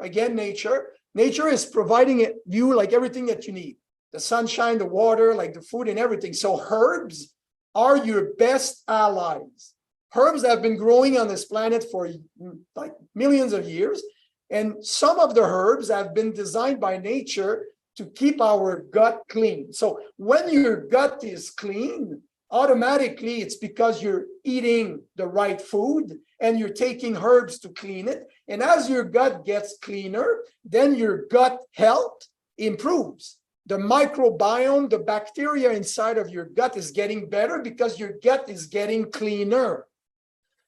is providing you like everything that you need. The sunshine, the water, like the food and everything. So herbs are your best allies. Herbs have been growing on this planet for like millions of years. And some of the herbs have been designed by nature to keep our gut clean. So when your gut is clean, automatically it's because you're eating the right food and you're taking herbs to clean it. And as your gut gets cleaner, then your gut health improves. The microbiome, the bacteria inside of your gut is getting better because your gut is getting cleaner.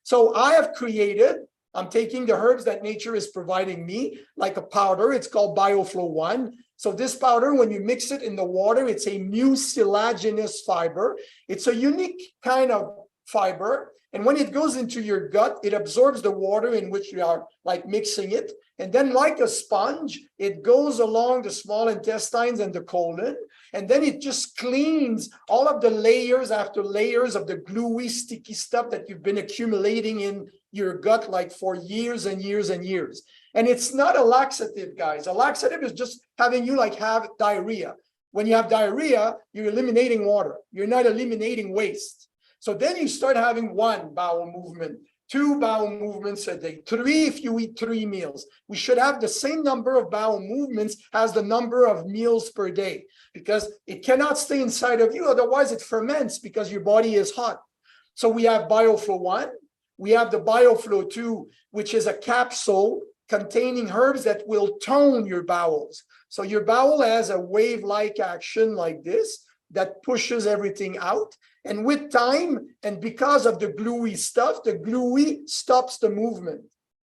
So I'm taking the herbs that nature is providing me, like a powder. It's called Bioflow 1. So this powder, when you mix it in the water, it's a mucilaginous fiber. It's a unique kind of fiber. And when it goes into your gut, it absorbs the water in which you are like mixing it. And then like a sponge, it goes along the small intestines and the colon. And then it just cleans all of the layers after layers of the gluey, sticky stuff that you've been accumulating in your gut like for years and years and years. And it's not a laxative, guys. A laxative is just having you like have diarrhea. When you have diarrhea, you're eliminating water. You're not eliminating waste. So then you start having 1 bowel movement, 2 bowel movements a day, 3 if you eat 3 meals. We should have the same number of bowel movements as the number of meals per day, because it cannot stay inside of you. Otherwise, it ferments because your body is hot. So we have Bioflow 1. We have the Bioflow 2, which is a capsule containing herbs that will tone your bowels. So your bowel has a wave-like action like this that pushes everything out. And with time, and because of the gluey stuff, the gluey stops the movement.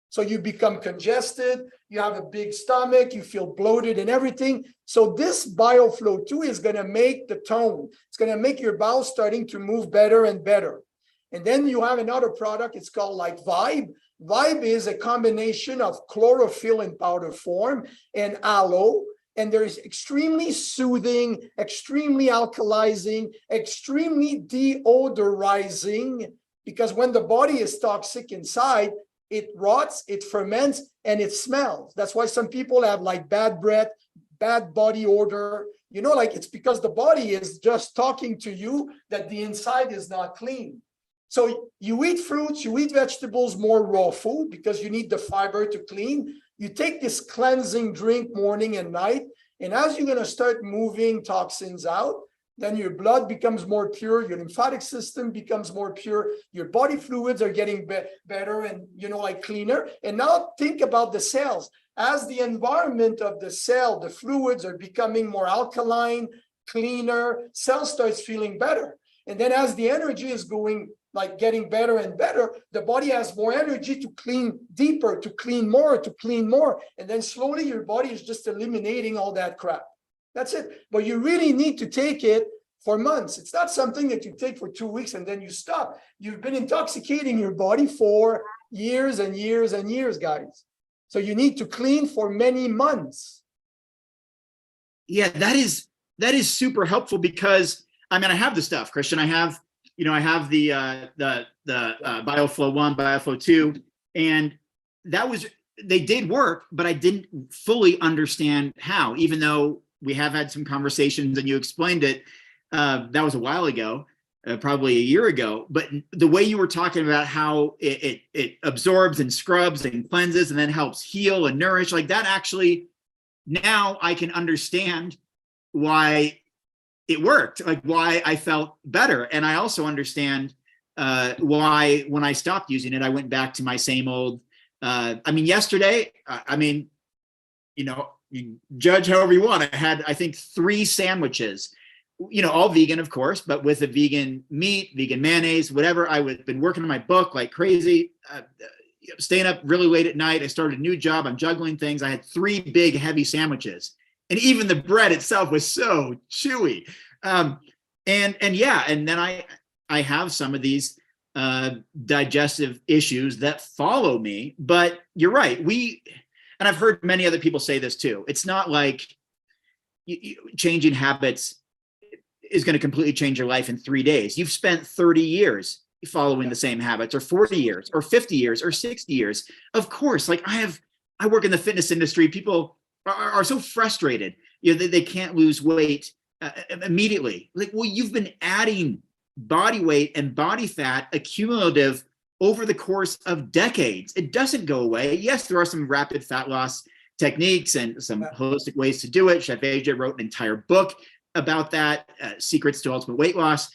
So you become congested, you have a big stomach, you feel bloated and everything. So this Bioflow 2 is going to make the tone. It's going to make your bowel starting to move better and better. And then you have another product, it's called like Vibe. Vibe is a combination of chlorophyll in powder form and aloe. And there is extremely soothing, extremely alkalizing, extremely deodorizing, because when the body is toxic inside, it rots, it ferments, and it smells. That's why some people have like bad breath, bad body odor. You know, like it's because the body is just talking to you that the inside is not clean. So you eat fruits, you eat vegetables, more raw food, because you need the fiber to clean. You take this cleansing drink morning and night, and as you're going to start moving toxins out, then your blood becomes more pure, your lymphatic system becomes more pure, your body fluids are getting better and, you know, like cleaner. And now think about the cells. As the environment of the cell, the fluids are becoming more alkaline, cleaner, cell starts feeling better. And then as the energy is going like getting better and better, the body has more energy to clean deeper, to clean more, to clean more. And then slowly your body is just eliminating all that crap. That's it. But you really need to take it for months. It's not something that you take for 2 weeks and then you stop. You've been intoxicating your body for years and years and years, guys. So you need to clean for many months.
Yeah, that is super helpful, because I mean, I have the stuff, Christian. I have the Bioflow 1, Bioflow 2, and they did work, but I didn't fully understand how, even though we have had some conversations and you explained it. That was a while ago, probably a year ago, but the way you were talking about how it absorbs and scrubs and cleanses and then helps heal and nourish, like that, actually, now I can understand why it worked, like why I felt better. And I also understand why when I stopped using it, I went back to my same old, yesterday, you judge however you want. I had, I think, 3 sandwiches, all vegan, of course, but with a vegan meat, vegan mayonnaise, whatever. Been working on my book like crazy, staying up really late at night. I started a new job. I'm juggling things. I had 3 big, heavy sandwiches. And even the bread itself was so chewy. And then I have some of these digestive issues that follow me. But you're right. And I've heard many other people say this too. It's not like changing habits is going to completely change your life in 3 days. You've spent 30 years following the same habits, or 40 years, or 50 years, or 60 years. Of course, like I work in the fitness industry. People are so frustrated. They can't lose weight immediately. Like, well, you've been adding body weight and body fat accumulative over the course of decades. It doesn't go away. Yes, there are some rapid fat loss techniques and some holistic ways to do it. Chef AJ wrote an entire book about that, Secrets to Ultimate Weight Loss.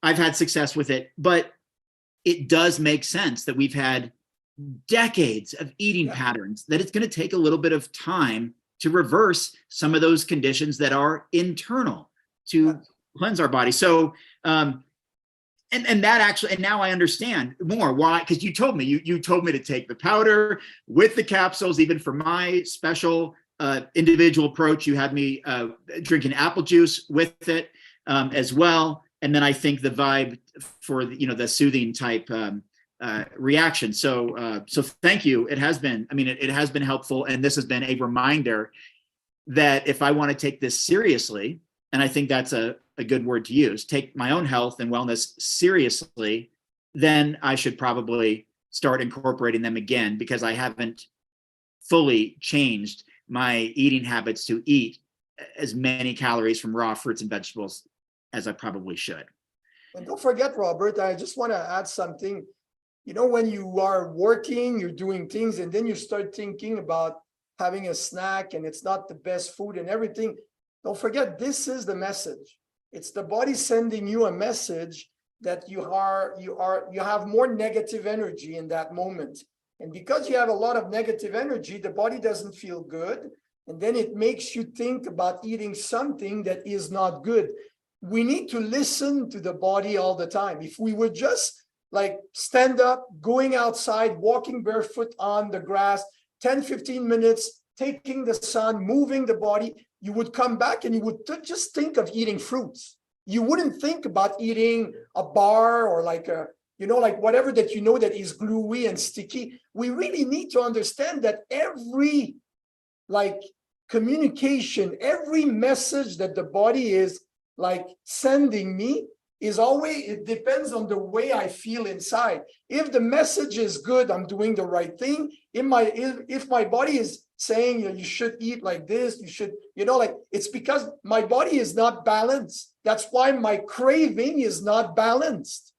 I've had success with it, but it does make sense that we've had decades of eating patterns, that it's going to take a little bit of time to reverse some of those conditions that are internal to cleanse our body. So, and that actually, and now I understand more why, because you told me, you told me to take the powder with the capsules, even for my special individual approach. You had me drinking apple juice with it as well. And then I think the Vibe for the soothing type reaction. So thank you. It has been, I mean, it has been helpful. And this has been a reminder that if I want to take this seriously, and I think that's a good word to use, take my own health and wellness seriously, then I should probably start incorporating them again, because I haven't fully changed my eating habits to eat as many calories from raw fruits and vegetables as I probably should.
And don't forget, Robert, I just want to add something. You know, when you are working, you're doing things, and then you start thinking about having a snack and it's not the best food and everything. Don't forget, this is the message. It's the body sending you a message that you have more negative energy in that moment. And because you have a lot of negative energy, the body doesn't feel good. And then it makes you think about eating something that is not good. We need to listen to the body all the time. If we would just like stand up, going outside, walking barefoot on the grass, 10, 15 minutes, taking the sun, moving the body, you would come back and you would just think of eating fruits. You wouldn't think about eating a bar or like a, you know, like whatever that you know that is gluey and sticky. We really need to understand that every like communication, every message that the body is like sending me is always, it depends on the way I feel inside. If the message is good, I'm doing the right thing. If my body is saying, you know, you should eat like this, you should, you know, like it's because my body is not balanced. That's why my craving is not balanced.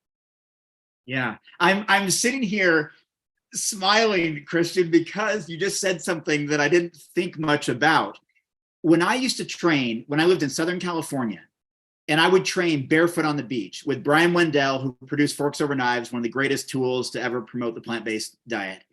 Yeah, I'm sitting here smiling, Christian, because you just said something that I didn't think much about. When I used to train, when I lived in Southern California, and I would train barefoot on the beach with Brian Wendell, who produced Forks Over Knives, one of the greatest tools to ever promote the plant-based diet.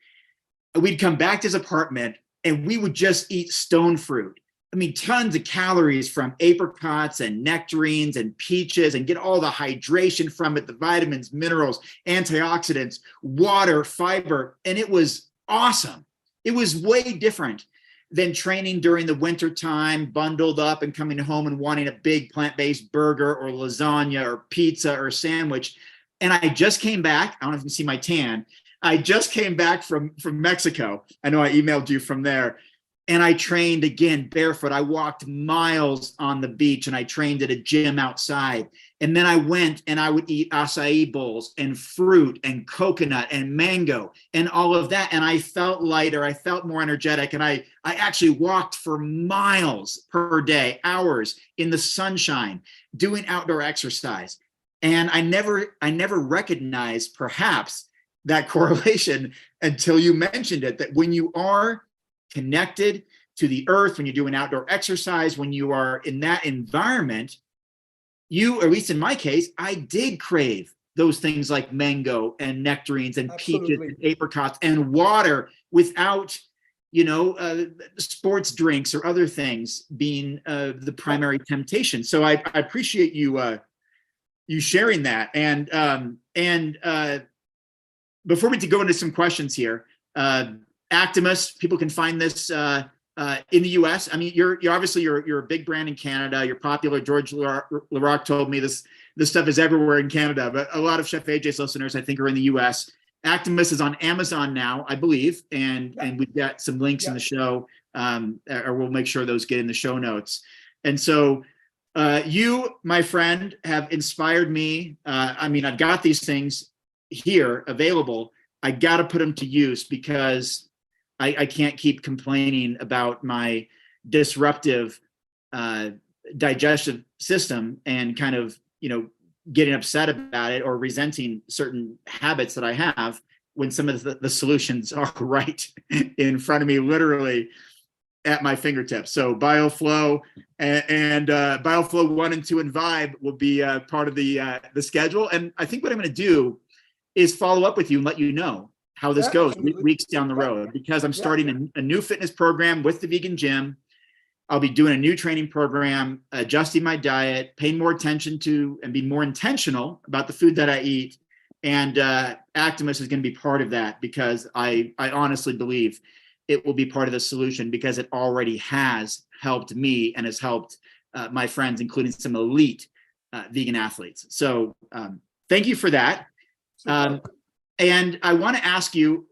We'd come back to his apartment and we would just eat stone fruit. I mean, tons of calories from apricots and nectarines and peaches, and get all the hydration from it, the vitamins, minerals, antioxidants, water, fiber. And it was awesome. It was way different than training during the winter time, bundled up and coming home and wanting a big plant-based burger or lasagna or pizza or sandwich. And I just came back. I don't know if you can see my tan. I just came back from Mexico. I know I emailed you from there. And I trained again barefoot. I walked miles on the beach and I trained at a gym outside. And then I went and I would eat acai bowls and fruit and coconut and mango and all of that. And I felt lighter. I felt more energetic. And I actually walked for miles per day, hours in the sunshine, doing outdoor exercise. And I never recognized perhaps that correlation until you mentioned it, that when you are connected to the earth, when you're doing outdoor exercise, when you are in that environment, you, or at least in my case, I did crave those things like mango and nectarines and
Absolutely.
peaches and apricots and water without, you know, sports drinks or other things being the primary temptation. So I appreciate you you sharing that. And before we go into some questions here, Actimus, people can find this in the U.S. I mean, you're obviously you're a big brand in Canada. You're popular. George Larac told me this stuff is everywhere in Canada, but a lot of Chef AJ's listeners, I think, are in the U.S. Actimus is on Amazon now, I believe, and we've got some links in the show, or we'll make sure those get in the show notes. And so you, my friend, have inspired me. I mean, I've got these things here available. I got to put them to use because I can't keep complaining about my disruptive digestive system and kind of, you know, getting upset about it or resenting certain habits that I have when some of the solutions are right in front of me, literally at my fingertips. So Bioflow and Bioflow 1 and 2 and Vibe will be part of the schedule. And I think what I'm going to do is follow up with you and let you know how this goes weeks down the road, because I'm starting a new fitness program with the vegan gym. I'll be doing a new training program, adjusting my diet, paying more attention to and be more intentional about the food that I eat. And Actimus is going to be part of that, because I honestly believe it will be part of the solution, because it already has helped me and has helped my friends, including some elite vegan athletes. So thank you for that. And I want to ask you,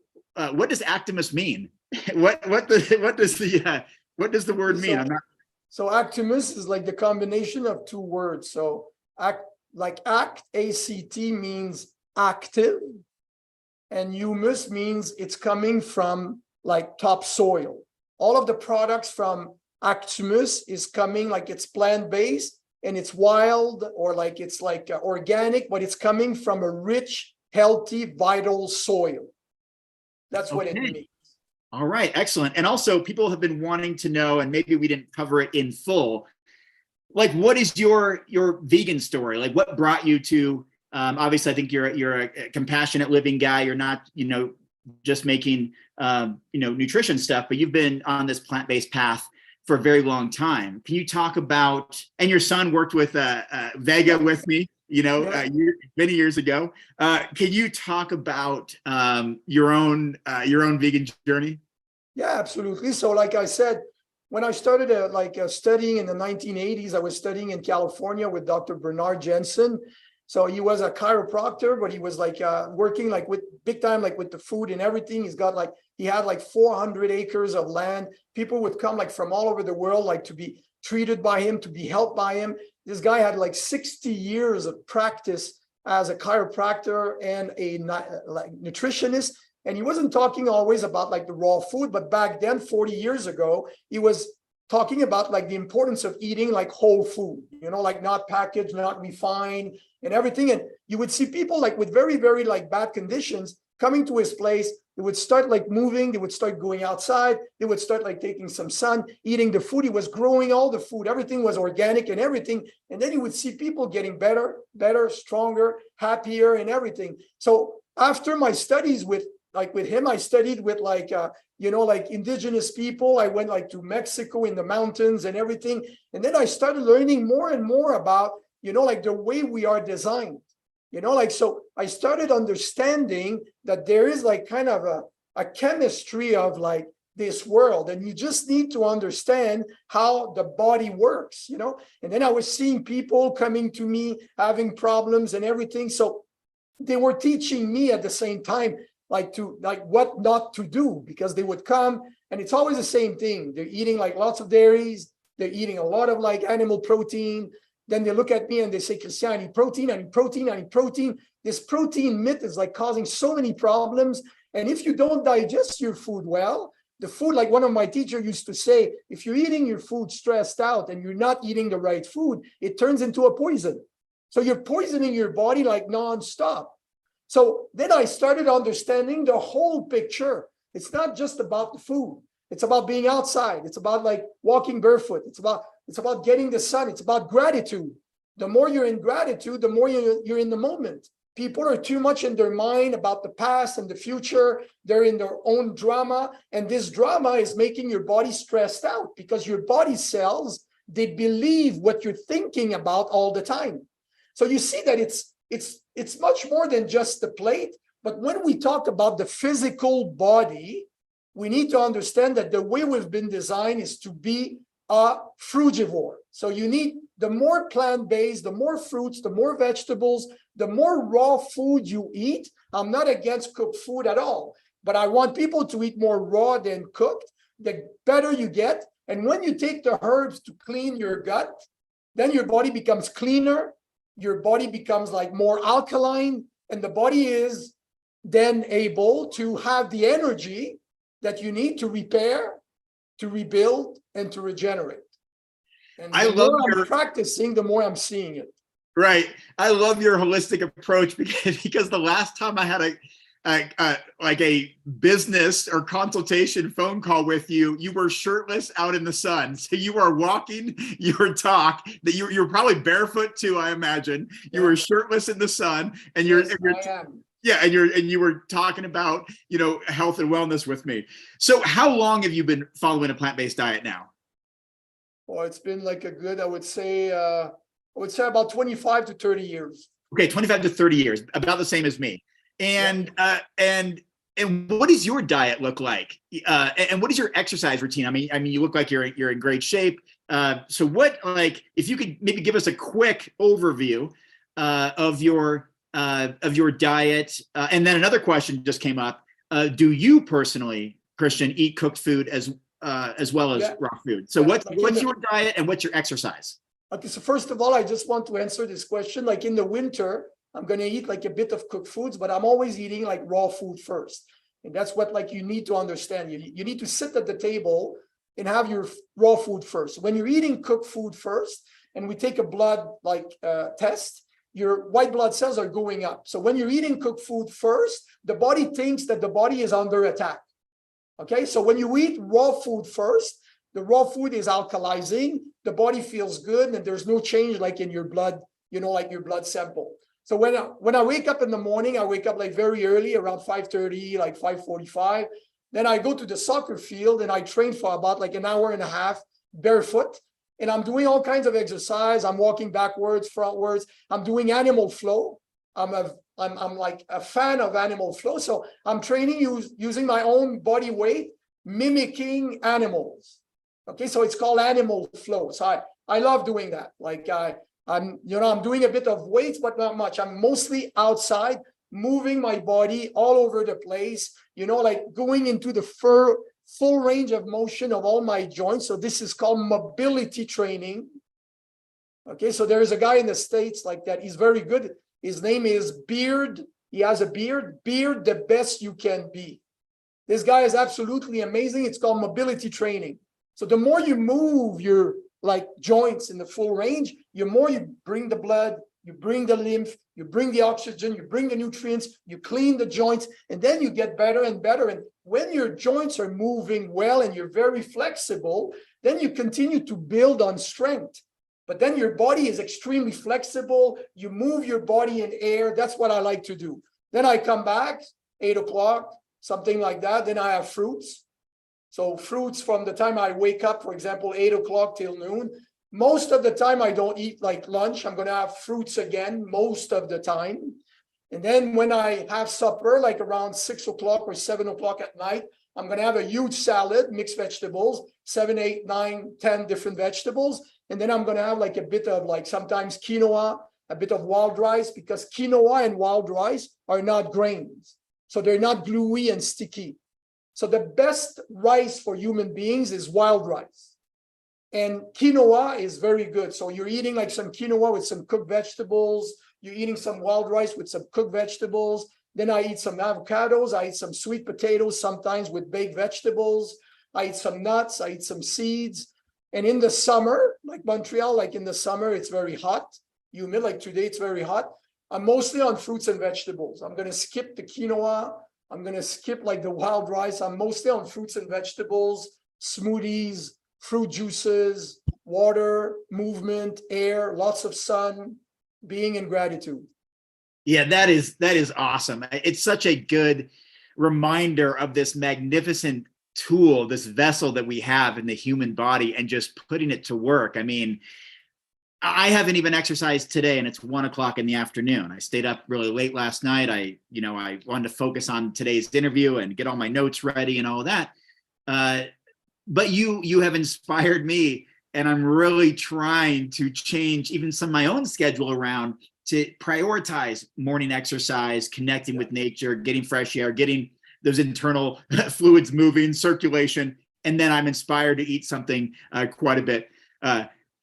what does Actimus mean? What does the word mean? I'm not.
So Actimus is like the combination of two words. So act, like act, A-C-T means active, and humus means it's coming from like topsoil. All of the products from Actimus is coming like it's plant-based and it's wild, or like it's like organic, but it's coming from a rich, healthy, vital soil. That's what it means.
All right, excellent. And also, people have been wanting to know, and maybe we didn't cover it in full, like, what is your vegan story? Like, what brought you to? Obviously, I think you're a compassionate living guy. You're not, just making nutrition stuff, but you've been on this plant-based path for a very long time. Can you talk about? And your son worked with Vega with me, many years ago. Can you talk about your own vegan journey?
Yeah, absolutely. So like I said, when I started studying in the 1980s, I was studying in California with Dr. Bernard Jensen. So he was a chiropractor, but he was working with big time, with the food and everything. He had 400 acres of land. People would come from all over the world, to be treated by him, to be helped by him. This guy had 60 years of practice as a chiropractor and a nutritionist. And he wasn't talking always about the raw food, but back then, 40 years ago, he was talking about the importance of eating whole food, not packaged, not refined and everything. And you would see people with very, very bad conditions coming to his place. They would start moving, they would start going outside, they would start taking some sun, eating the food. He was growing all the food, everything was organic and everything. And then you would see people getting better, stronger, happier and everything. So after my studies with him, I studied with indigenous people. I went to Mexico in the mountains and everything. And then I started learning more and more about, the way we are designed, so I started understanding that there is kind of a chemistry of this world, and you just need to understand how the body works, and then I was seeing people coming to me having problems and everything. So they were teaching me at the same time what not to do, because they would come and it's always the same thing. They're eating lots of dairies, they're eating a lot of animal protein. Then they look at me and they say, Christian, I need protein, I need protein, I need protein. This protein myth is causing so many problems. And if you don't digest your food well, the food, one of my teachers used to say, if you're eating your food stressed out and you're not eating the right food, it turns into a poison. So you're poisoning your body nonstop. So then I started understanding the whole picture. It's not just about the food. It's about being outside. It's about walking barefoot. It's about getting the sun. It's about gratitude. The more you're in gratitude, the more you're in the moment. People are too much in their mind about the past and the future. They're in their own drama. And this drama is making your body stressed out, because your body cells, they believe what you're thinking about all the time. So you see that it's much more than just the plate. But when we talk about the physical body, we need to understand that the way we've been designed is to be a frugivore. So you need the more plant-based, the more fruits, the more vegetables, the more raw food you eat. I'm not against cooked food at all, but I want people to eat more raw than cooked. The better you get. And when you take the herbs to clean your gut, then your body becomes cleaner. Your body becomes more alkaline, and the body is then able to have the energy that you need to repair, to rebuild, and to regenerate. And the more I'm practicing, the more I'm seeing it.
Right. I love your holistic approach, because the last time I had a business or consultation phone call with you, you were shirtless out in the sun. So you are walking your talk, that you were probably barefoot too, I imagine. You were shirtless in the sun, and you were talking about, health and wellness with me. So how long have you been following a plant-based diet now?
Well, it's been a good, I would say about 25 to 30 years.
Okay, 25 to 30 years, about the same as me. And what does your diet look like? And what is your exercise routine? I mean, you look like you're in great shape. So what, if you could maybe give us a quick overview of your of your diet? And then another question just came up. Do you personally, Christian, eat cooked food as well as raw food? So what's your diet and what's your exercise?
Okay, so first of all, I just want to answer this question. Like in the winter, I'm going to eat like a bit of cooked foods, but I'm always eating like raw food first. And that's what like you need to understand. You need to sit at the table and have your raw food first. When you're eating cooked food first, and we take a blood test, your white blood cells are going up. So when you're eating cooked food first, the body thinks that the body is under attack. Okay, so when you eat raw food first, the raw food is alkalizing, the body feels good, and there's no change like in your blood, like your blood sample. So when I wake up in the morning, I wake up like very early, around 5:30, like 5:45. Then I go to the soccer field and I train for about like an hour and a half barefoot. And I'm doing all kinds of exercise. I'm walking backwards, frontwards. I'm doing animal flow. I'm like a fan of animal flow. So I'm training using my own body weight, mimicking animals. Okay, so it's called animal flow. So I love doing that. Like I'm doing a bit of weights, but not much. I'm mostly outside, moving my body all over the place, like going into the full range of motion of all my joints. So this is called mobility training. Okay, so there is a guy in the States like that. He's very good. His name is Beard. He has a beard. Beard, the best you can be. This guy is absolutely amazing. It's called mobility training. So the more you move your like joints in the full range, the more you bring the blood, you bring the lymph, you bring the oxygen, you bring the nutrients, you clean the joints, and then you get better and better. And when your joints are moving well and you're very flexible, then you continue to build on strength. But then your body is extremely flexible. You move your body in air. That's what I like to do. Then I come back, 8 o'clock, something like that. Then I have fruits. So fruits from the time I wake up, for example, 8 o'clock till noon. Most of the time, I don't eat like lunch. I'm going to have fruits again most of the time. And then when I have supper, like around 6 o'clock or 7 o'clock at night, I'm going to have a huge salad, mixed vegetables, 7, 8, 9, 10 different vegetables. And then I'm going to have like a bit of like sometimes quinoa, a bit of wild rice, because quinoa and wild rice are not grains. So they're not gluey and sticky. So the best rice for human beings is wild rice. And quinoa is very good. So you're eating like some quinoa with some cooked vegetables. You're eating some wild rice with some cooked vegetables. Then I eat some avocados. I eat some sweet potatoes, sometimes with baked vegetables. I eat some nuts. I eat some seeds. And in the summer, like Montreal, like in the summer, it's very hot, humid. Like today, it's very hot. I'm mostly on fruits and vegetables. I'm going to skip the quinoa. I'm going to skip like the wild rice. I'm mostly on fruits and vegetables, smoothies, fruit juices, water, movement, air, lots of sun, being in gratitude.
Yeah, that is awesome. It's such a good reminder of this magnificent tool, this vessel that we have in the human body, and just putting it to work. I mean, I haven't even exercised today, and it's 1 o'clock in the afternoon. I stayed up really late last night. I wanted to focus on today's interview and get all my notes ready and all of that. But you have inspired me, and I'm really trying to change even some of my own schedule around to prioritize morning exercise, connecting with nature, getting fresh air, getting those internal fluids moving, circulation, and then I'm inspired to eat something quite a bit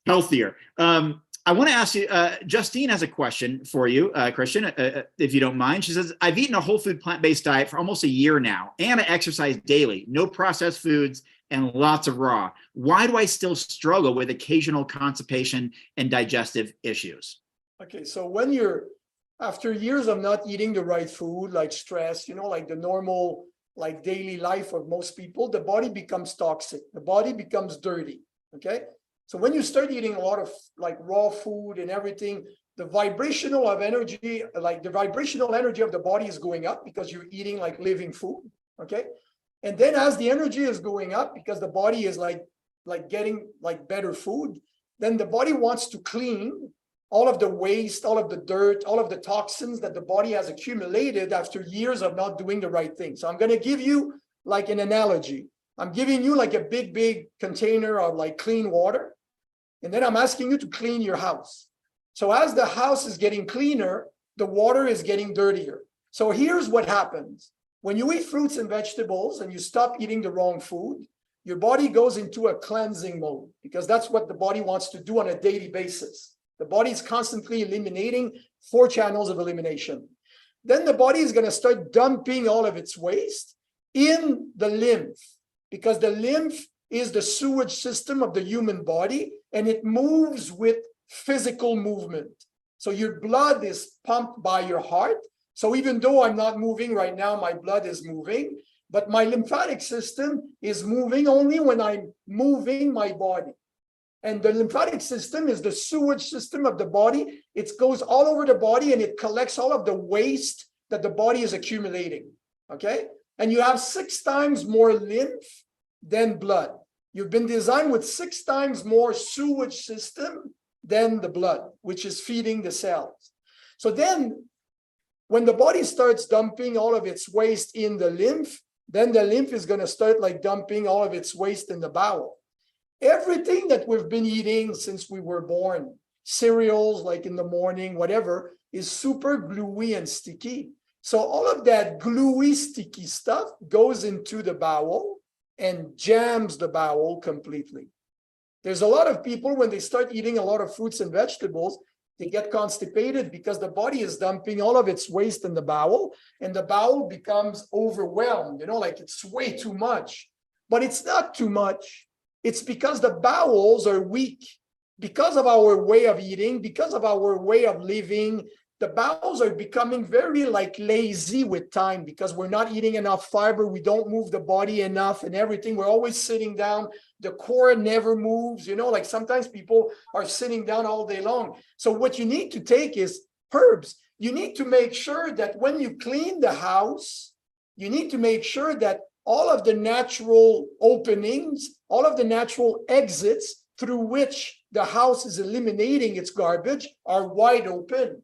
healthier. I want to ask you, Justine has a question for you, Christian, if you don't mind. She says, I've eaten a whole food plant-based diet for almost a year now, and I exercise daily, no processed foods, and lots of raw. Why do I still struggle with occasional constipation and digestive issues?
Okay, so when after years of not eating the right food, like stress, like the normal, like daily life of most people, the body becomes toxic. The body becomes dirty, okay? So when you start eating a lot of like raw food and everything, the vibrational energy of the body is going up because you're eating like living food, okay? And then as the energy is going up, because the body is like getting like better food, then the body wants to clean all of the waste, all of the dirt, all of the toxins that the body has accumulated after years of not doing the right thing. So I'm going to give you like an analogy. I'm giving you like a big container of like clean water. And then I'm asking you to clean your house. So as the house is getting cleaner, the water is getting dirtier. So here's what happens. When you eat fruits and vegetables and you stop eating the wrong food, your body goes into a cleansing mode, because that's what the body wants to do on a daily basis. The body is constantly eliminating 4 channels of elimination. Then the body is going to start dumping all of its waste in the lymph, because the lymph is the sewage system of the human body, and it moves with physical movement. So your blood is pumped by your heart. So even though I'm not moving right now, my blood is moving, but my lymphatic system is moving only when I'm moving my body. And the lymphatic system is the sewage system of the body. It goes all over the body and it collects all of the waste that the body is accumulating, okay? And you have 6 times more lymph than blood. You've been designed with 6 times more sewage system than the blood, which is feeding the cells. So then when the body starts dumping all of its waste in the lymph, then the lymph is going to start like dumping all of its waste in the bowel. Everything that we've been eating since we were born, cereals like in the morning, whatever, is super gluey and sticky. So all of that gluey, sticky stuff goes into the bowel and jams the bowel completely. There's a lot of people, when they start eating a lot of fruits and vegetables, they get constipated because the body is dumping all of its waste in the bowel, and the bowel becomes overwhelmed, like it's way too much. But it's not too much. It's because the bowels are weak. Because of our way of eating, because of our way of living, the bowels are becoming very lazy with time, because we're not eating enough fiber. We don't move the body enough and everything. We're always sitting down. The core never moves. Sometimes people are sitting down all day long. So what you need to take is herbs. You need to make sure that when you clean the house, you need to make sure that all of the natural openings, all of the natural exits through which the house is eliminating its garbage are wide open.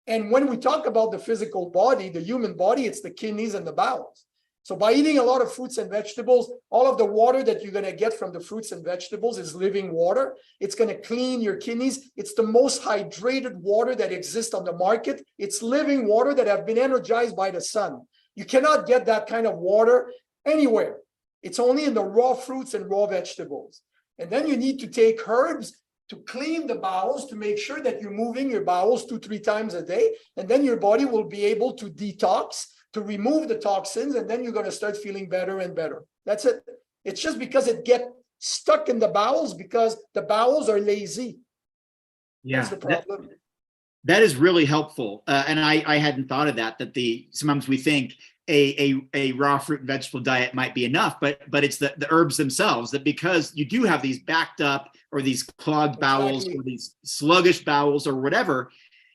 And when we talk about the physical body, the human body, it's the kidneys and the bowels. So by eating a lot of fruits and vegetables, all of the water that you're going to get from the fruits and vegetables is living water. It's going to clean your kidneys. It's the most hydrated water that exists on the market. It's living water that have been energized by the sun. You cannot get that kind of water anywhere. It's only in the raw fruits and raw vegetables. And then you need to take herbs to clean the bowels, to make sure that you're moving your bowels 2-3 times a day. And then your body will be able to detox, to remove the toxins, and then you're going to start feeling better and better. That's it. It's just because it gets stuck in the bowels, because the bowels are lazy.
Yeah,
that's the problem.
That is really helpful. And I hadn't thought of that sometimes we think a raw fruit and vegetable diet might be enough, but it's the herbs themselves, that because you do have these backed up or these clogged bowels or these sluggish bowels or whatever,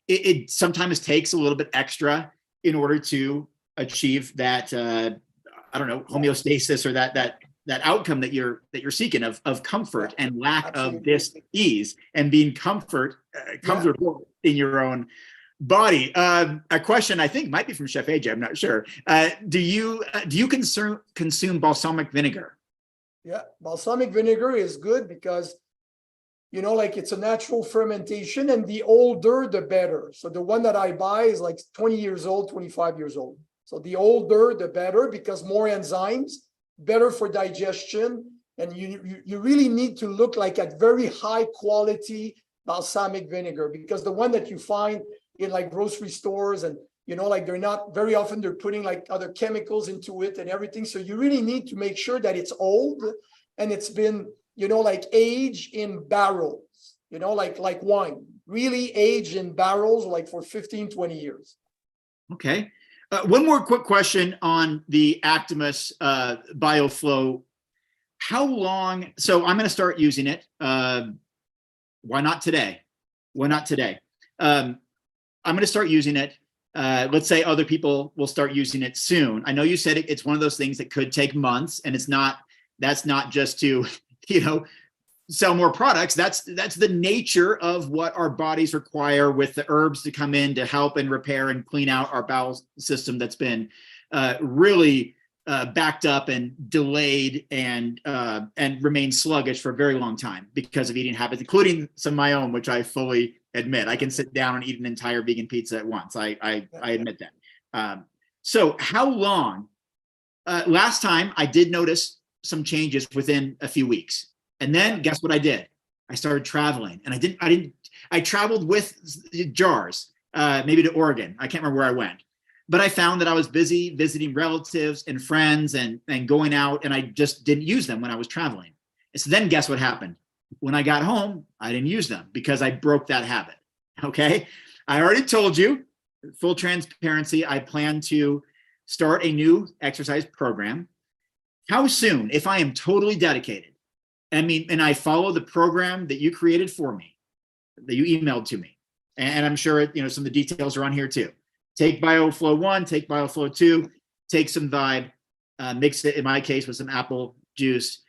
it sometimes takes a little bit extra in order to achieve that homeostasis, or that outcome that you're seeking of comfort and lack of dis-ease, and being comfortable in your own body. A question I think might be from Chef AJ, I'm not sure. Do you consume balsamic vinegar?
Yeah, balsamic vinegar is good because it's a natural fermentation, and the older the better. So the one that I buy is 20 years old, 25 years old. So the older the better, because more enzymes, better for digestion. And you really need to look at very high quality balsamic vinegar, because the one that you find in grocery stores, and they're not very often, they're putting other chemicals into it and everything. So you really need to make sure that it's old and it's been aged in barrels, like wine, really aged in barrels for 15-20 years.
Okay. One more quick question on the Actimus Bioflow. How long? So I'm going to start using it. Why not today? I'm going to start using it. Let's say other people will start using it soon. I know you said it's one of those things that could take months, and that's not just to, sell more products. That's the nature of what our bodies require, with the herbs to come in to help and repair and clean out our bowel system that's been really backed up and delayed and remained sluggish for a very long time because of eating habits, including some of my own, which I fully admit. I can sit down and eat an entire vegan pizza at once. I admit that. So how long, last time I did notice some changes within a few weeks. And then guess what I did? I started traveling, and I traveled with jars, maybe to Oregon. I can't remember where I went, but I found that I was busy visiting relatives and friends and going out, and I just didn't use them when I was traveling. And so then guess what happened? When I got home, I didn't use them because I broke that habit. Okay. I already told you, full transparency, I plan to start a new exercise program. How soon, if I am totally dedicated, and I follow the program that you created for me, that you emailed to me, and I'm sure some of the details are on here too. Take Bioflow 1, take Bioflow 2, take some Vibe, mix it, in my case, with some apple juice.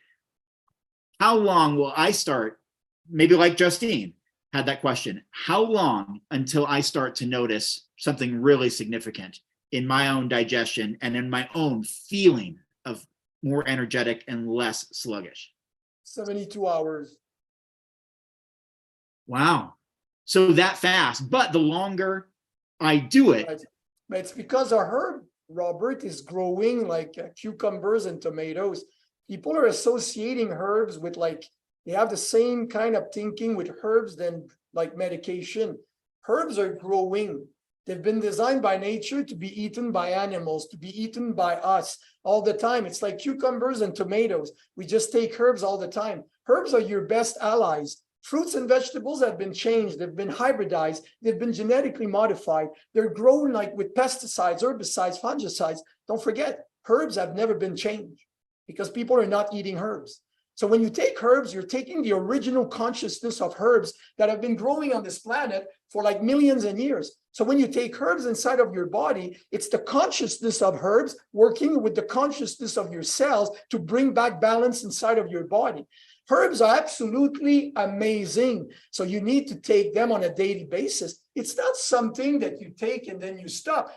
How long will I start, maybe like Justine had that question, how long until I start to notice something really significant in my own digestion and in my own feeling of more energetic and less sluggish?
72 hours.
Wow. So that fast, but the longer I do it.
Right. But it's because our herb, Robert, is growing like cucumbers and tomatoes. People are associating herbs with they have the same kind of thinking with herbs than like medication. Herbs are growing. They've been designed by nature to be eaten by animals, to be eaten by us all the time. It's like cucumbers and tomatoes. We just take herbs all the time. Herbs are your best allies. Fruits and vegetables have been changed. They've been hybridized. They've been genetically modified. They're grown with pesticides, herbicides, fungicides. Don't forget, herbs have never been changed because people are not eating herbs. So when you take herbs, you're taking the original consciousness of herbs that have been growing on this planet for millions of years. So when you take herbs inside of your body, it's the consciousness of herbs working with the consciousness of your cells to bring back balance inside of your body. Herbs are absolutely amazing. So you need to take them on a daily basis. It's not something that you take and then you stop.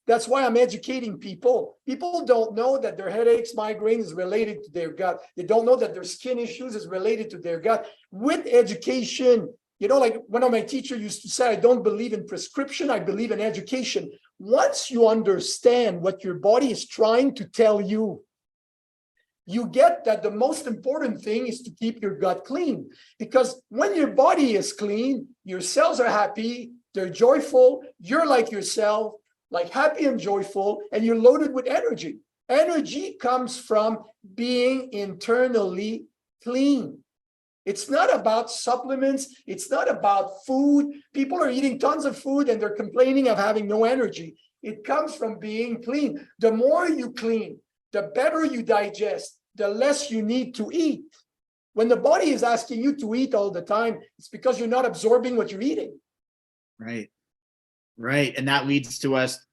That's why I'm educating people. People don't know that their headaches, migraines is related to their gut. They don't know that their skin issues is related to their gut. With education, one of my teachers used to say, I don't believe in prescription, I believe in education. Once you understand what your body is trying to tell you, you get that the most important thing is to keep your gut clean. Because when your body is clean, your cells are happy, they're joyful, you're like yourself, happy and joyful, and you're loaded with energy. Energy comes from being internally clean. It's not about supplements. It's not about food. People are eating tons of food and they're complaining of having no energy. It comes from being clean. The more you clean, the better you digest, the less you need to eat. When the body is asking you to eat all the time, it's because you're not absorbing what you're eating.
Right. Right. And that leads to us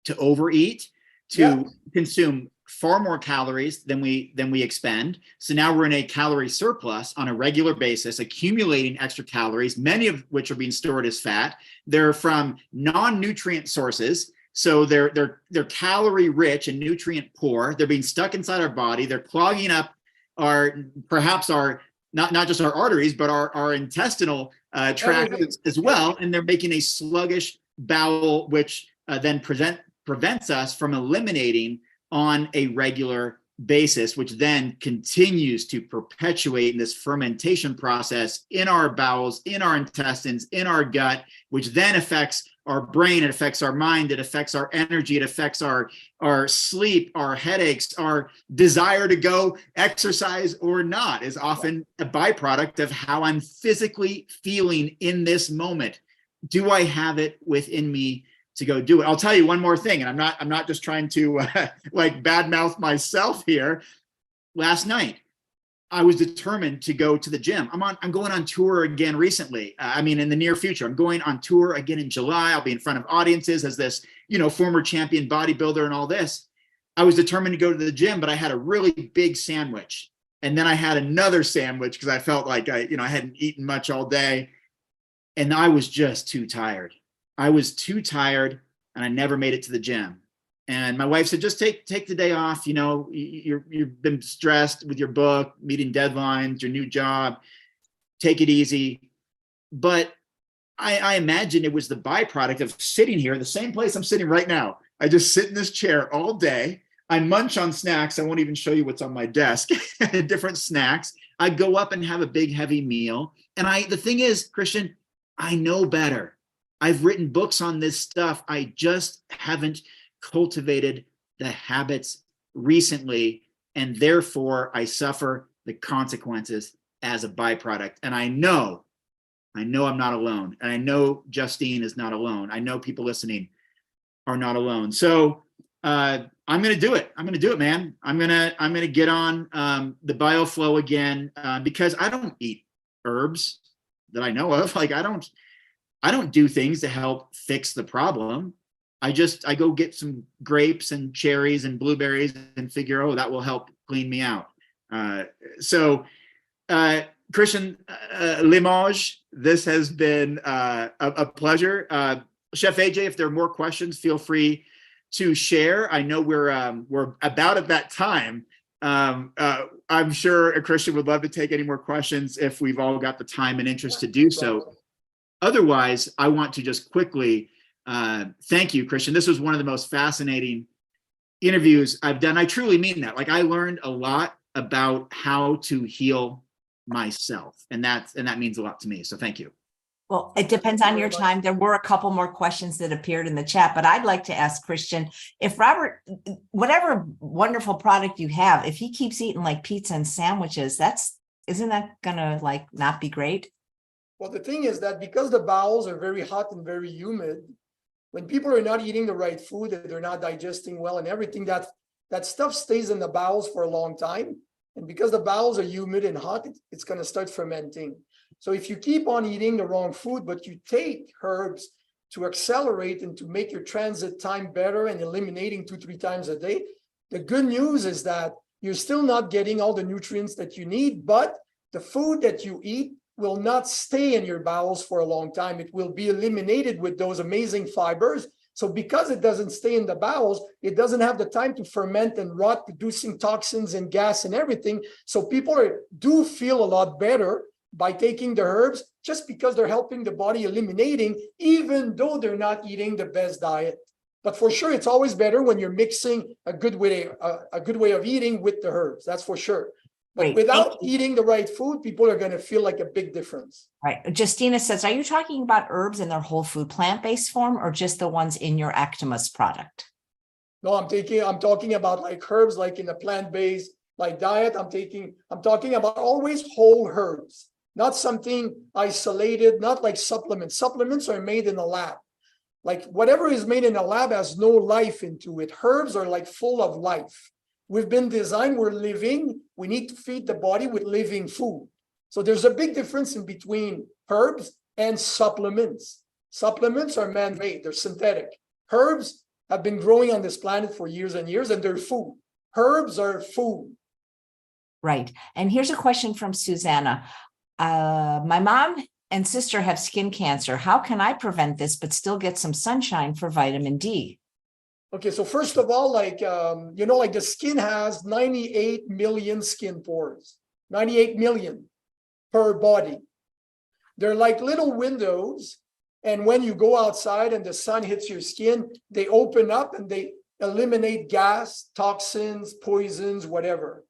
to overeat, to consume far more calories than we expend. So now we're in a calorie surplus on a regular basis, accumulating extra calories, many of which are being stored as fat. They're from non-nutrient sources. So they're calorie rich and nutrient poor. They're being stuck inside our body. They're clogging up perhaps our not just our arteries, but our intestinal tract as well. And they're making a sluggish bowel, which then prevents us from eliminating on a regular basis, which then continues to perpetuate this fermentation process in our bowels, in our intestines, in our gut, which then affects our brain, it affects our mind, it affects our energy, it affects our sleep, our headaches, our desire to go exercise or not is often a byproduct of how I'm physically feeling in this moment. Do I have it within me to go do it? I'll tell you one more thing, and I'm not just trying to badmouth myself here. Last night, I was determined to go to the gym. I'm going on tour again recently. In the near future, I'm going on tour again in July. I'll be in front of audiences as this, former champion bodybuilder and all this. I was determined to go to the gym, but I had a really big sandwich. And then I had another sandwich because I felt like I hadn't eaten much all day. And I was just too tired. I was too tired and I never made it to the gym. And my wife said, just take the day off. You've been stressed with your book, meeting deadlines, your new job, take it easy. But I imagine it was the byproduct of sitting here, the same place I'm sitting right now. I just sit in this chair all day. I munch on snacks. I won't even show you what's on my desk, different snacks. I go up and have a big, heavy meal. And the thing is, Christian, I know better. I've written books on this stuff. I just haven't cultivated the habits recently. And therefore, I suffer the consequences as a byproduct. And I know I'm not alone. And I know Justine is not alone. I know people listening are not alone. So I'm going to do it. I'm going to do it, man. I'm going to get on the Bioflow again because I don't eat herbs that I know of. Like I don't do things to help fix the problem. I go get some grapes and cherries and blueberries and figure, oh, that will help clean me out. Christian Limoges, this has been a pleasure. Chef AJ, if there are more questions, feel free to share. I know we're about at that time. I'm sure Christian would love to take any more questions if we've all got the time and interest to do so. Otherwise, I want to just quickly thank you, Christian. This was one of the most fascinating interviews I've done. I truly mean that. Like I learned a lot about how to heal myself, and that means a lot to me. So thank you.
Well, it depends on your time. There were a couple more questions that appeared in the chat, but I'd like to ask Christian, if Robert, whatever wonderful product you have, if he keeps eating like pizza and sandwiches, isn't that gonna like not be great?
Well, the thing is that because the bowels are very hot and very humid, when people are not eating the right food and they're not digesting well and everything, that stuff stays in the bowels for a long time. And because the bowels are humid and hot, it's going to start fermenting. So if you keep on eating the wrong food, but you take herbs to accelerate and to make your transit time better and eliminating 2-3 times a day, the good news is that you're still not getting all the nutrients that you need, but the food that you eat will not stay in your bowels for a long time. It will be eliminated with those amazing fibers. So because it doesn't stay in the bowels, it doesn't have the time to ferment and rot, producing toxins and gas and everything. So people do feel a lot better by taking the herbs just because they're helping the body eliminating, even though they're not eating the best diet. But for sure, it's always better when you're mixing a good way of eating with the herbs. That's for sure. But without eating the right food, people are going to feel like a big difference.
Right. Justina says, are you talking about herbs in their whole food plant-based form or just the ones in your Actimus product?
No, I'm talking about like herbs, like in a plant-based like diet. I'm talking about always whole herbs, not something isolated, not like supplements. Supplements are made in a lab. Like whatever is made in a lab has no life into it. Herbs are like full of life. We've been designed, we're living, we need to feed the body with living food. So there's a big difference in between herbs and supplements. Supplements are man-made, they're synthetic. Herbs have been growing on this planet for years and years, and they're food. Herbs are food.
Right. And here's a question from Susanna. My mom and sister have skin cancer. How can I prevent this but still get some sunshine for vitamin D?
Okay, so first of all, like, like the skin has 98 million skin pores, 98 million per body. They're like little windows. And when you go outside and the sun hits your skin, they open up and they eliminate gas, toxins, poisons, whatever.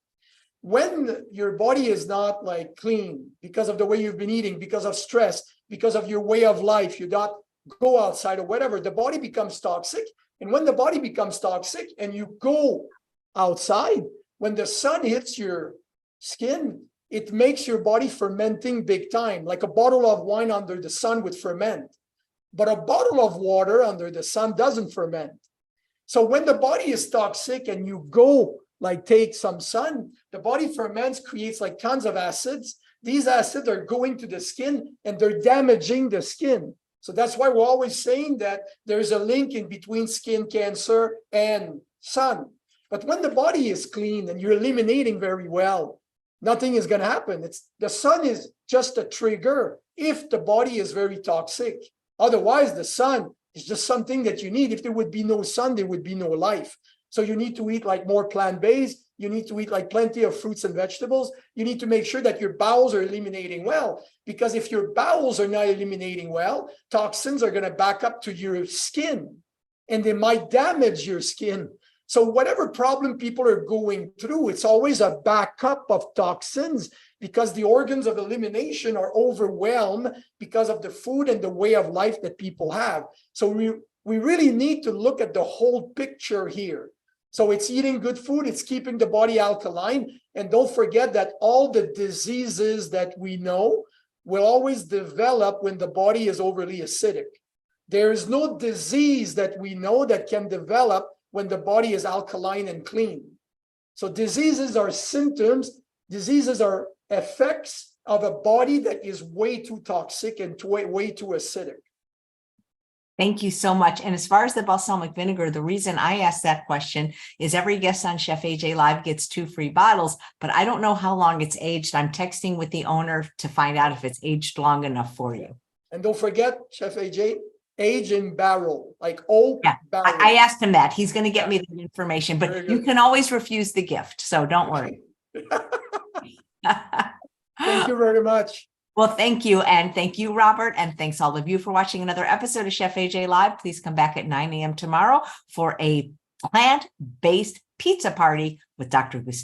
When your body is not like clean because of the way you've been eating, because of stress, because of your way of life, you don't go outside or whatever, the body becomes toxic. And when the body becomes toxic and you go outside, when the sun hits your skin, it makes your body fermenting big time, like a bottle of wine under the sun would ferment. But a bottle of water under the sun doesn't ferment. So when the body is toxic and you go like take some sun, the body ferments, creates like tons of acids. These acids are going to the skin and they're damaging the skin. So that's why we're always saying that there's a link in between skin cancer and sun. But when the body is clean and you're eliminating very well, nothing is going to happen. The sun is just a trigger if the body is very toxic. Otherwise, the sun is just something that you need. If there would be no sun, there would be no life. So you need to eat like more plant-based, You need to eat like plenty of fruits and vegetables. You need to make sure that your bowels are eliminating well, because if your bowels are not eliminating well, toxins are going to back up to your skin and they might damage your skin. So whatever problem people are going through, it's always a backup of toxins because the organs of elimination are overwhelmed because of the food and the way of life that people have. So we really need to look at the whole picture here. So it's eating good food, it's keeping the body alkaline, and don't forget that all the diseases that we know will always develop when the body is overly acidic. There is no disease that we know that can develop when the body is alkaline and clean. So diseases are symptoms, diseases are effects of a body that is way too toxic and way too acidic.
Thank you so much. And as far as the balsamic vinegar, the reason I asked that question is every guest on Chef AJ Live gets 2 free bottles, but I don't know how long it's aged. I'm texting with the owner to find out if it's aged long enough for you.
And don't forget, Chef AJ, age in barrel, like oak barrel.
I asked him that. He's going to get me the information, but you can always refuse the gift. So don't worry.
Thank you very much.
Well, thank you. And thank you, Robert. And thanks all of you for watching another episode of Chef AJ Live. Please come back at 9 a.m. tomorrow for a plant-based pizza party with Dr. Gustavo.